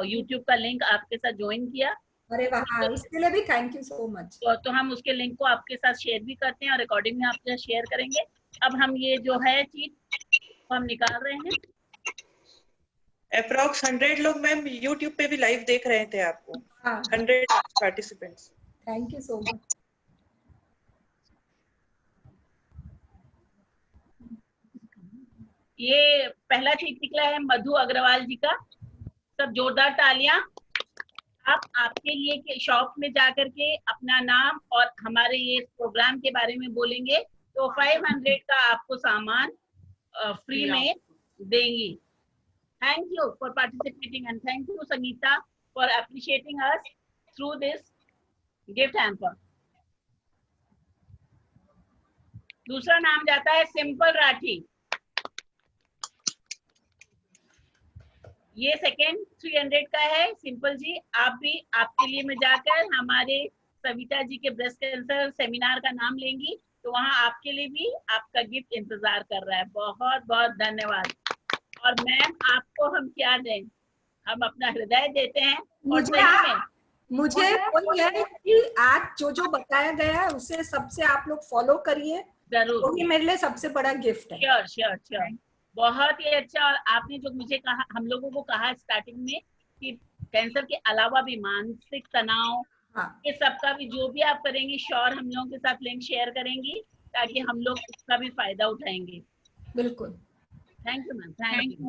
YouTube का लिंक आपके साथ ज्वाइन किया, अरे वाह, उसके लिए भी थैंक यू सो मच। तो हम उसके लिंक को आपके साथ शेयर भी करते हैं और रिकॉर्डिंग में आपके साथ शेयर करेंगे। अब हम ये जो है चीज हम निकाल रहे हैं। अप्रॉक्स 100 लोग मैम यूट्यूब पे भी लाइव देख रहे थे आपको। 100 participants. Thank you so much. ये पहला चीज निकला है मधु अग्रवाल जी का। सब जोरदार तालियां। आप आपके लिए शॉप में जाकर के अपना नाम और हमारे ये प्रोग्राम के बारे में बोलेंगे तो 500 का आपको सामान फ्री में देंगी। Thank you for participating and thank you Sangeeta for appreciating us through this gift hamper. दूसरा नाम जाता है सिंपल राठी। ये सेकेंड 300 का है। सिंपल जी, आप भी आपके लिए मैं जाकर हमारे सविता जी के ब्रेस्ट कैंसर सेमिनार का नाम लेंगी तो वहाँ आपके लिए भी आपका गिफ्ट इंतजार कर रहा है। बहुत बहुत धन्यवाद। और मैम आपको हम क्या दें, हम अपना हृदय देते हैं। मुझे है कि आज जो बताया गया है उसे सबसे आप लोग फॉलो करिए जरूर, तो ये मेरे लिए सबसे बड़ा गिफ्ट है। श्योर श्योर श्योर, बहुत ही अच्छा। और आपने जो मुझे कहा, हम लोगों को कहा स्टार्टिंग में कि कैंसर के अलावा भी मानसिक तनाव, ये सबका भी जो भी आप करेंगे श्योर हम लोगों के साथ लिंक शेयर करेंगी ताकि हम लोग उसका भी फायदा उठाएंगे। बिल्कुल। Thank you ma'am. Thank you.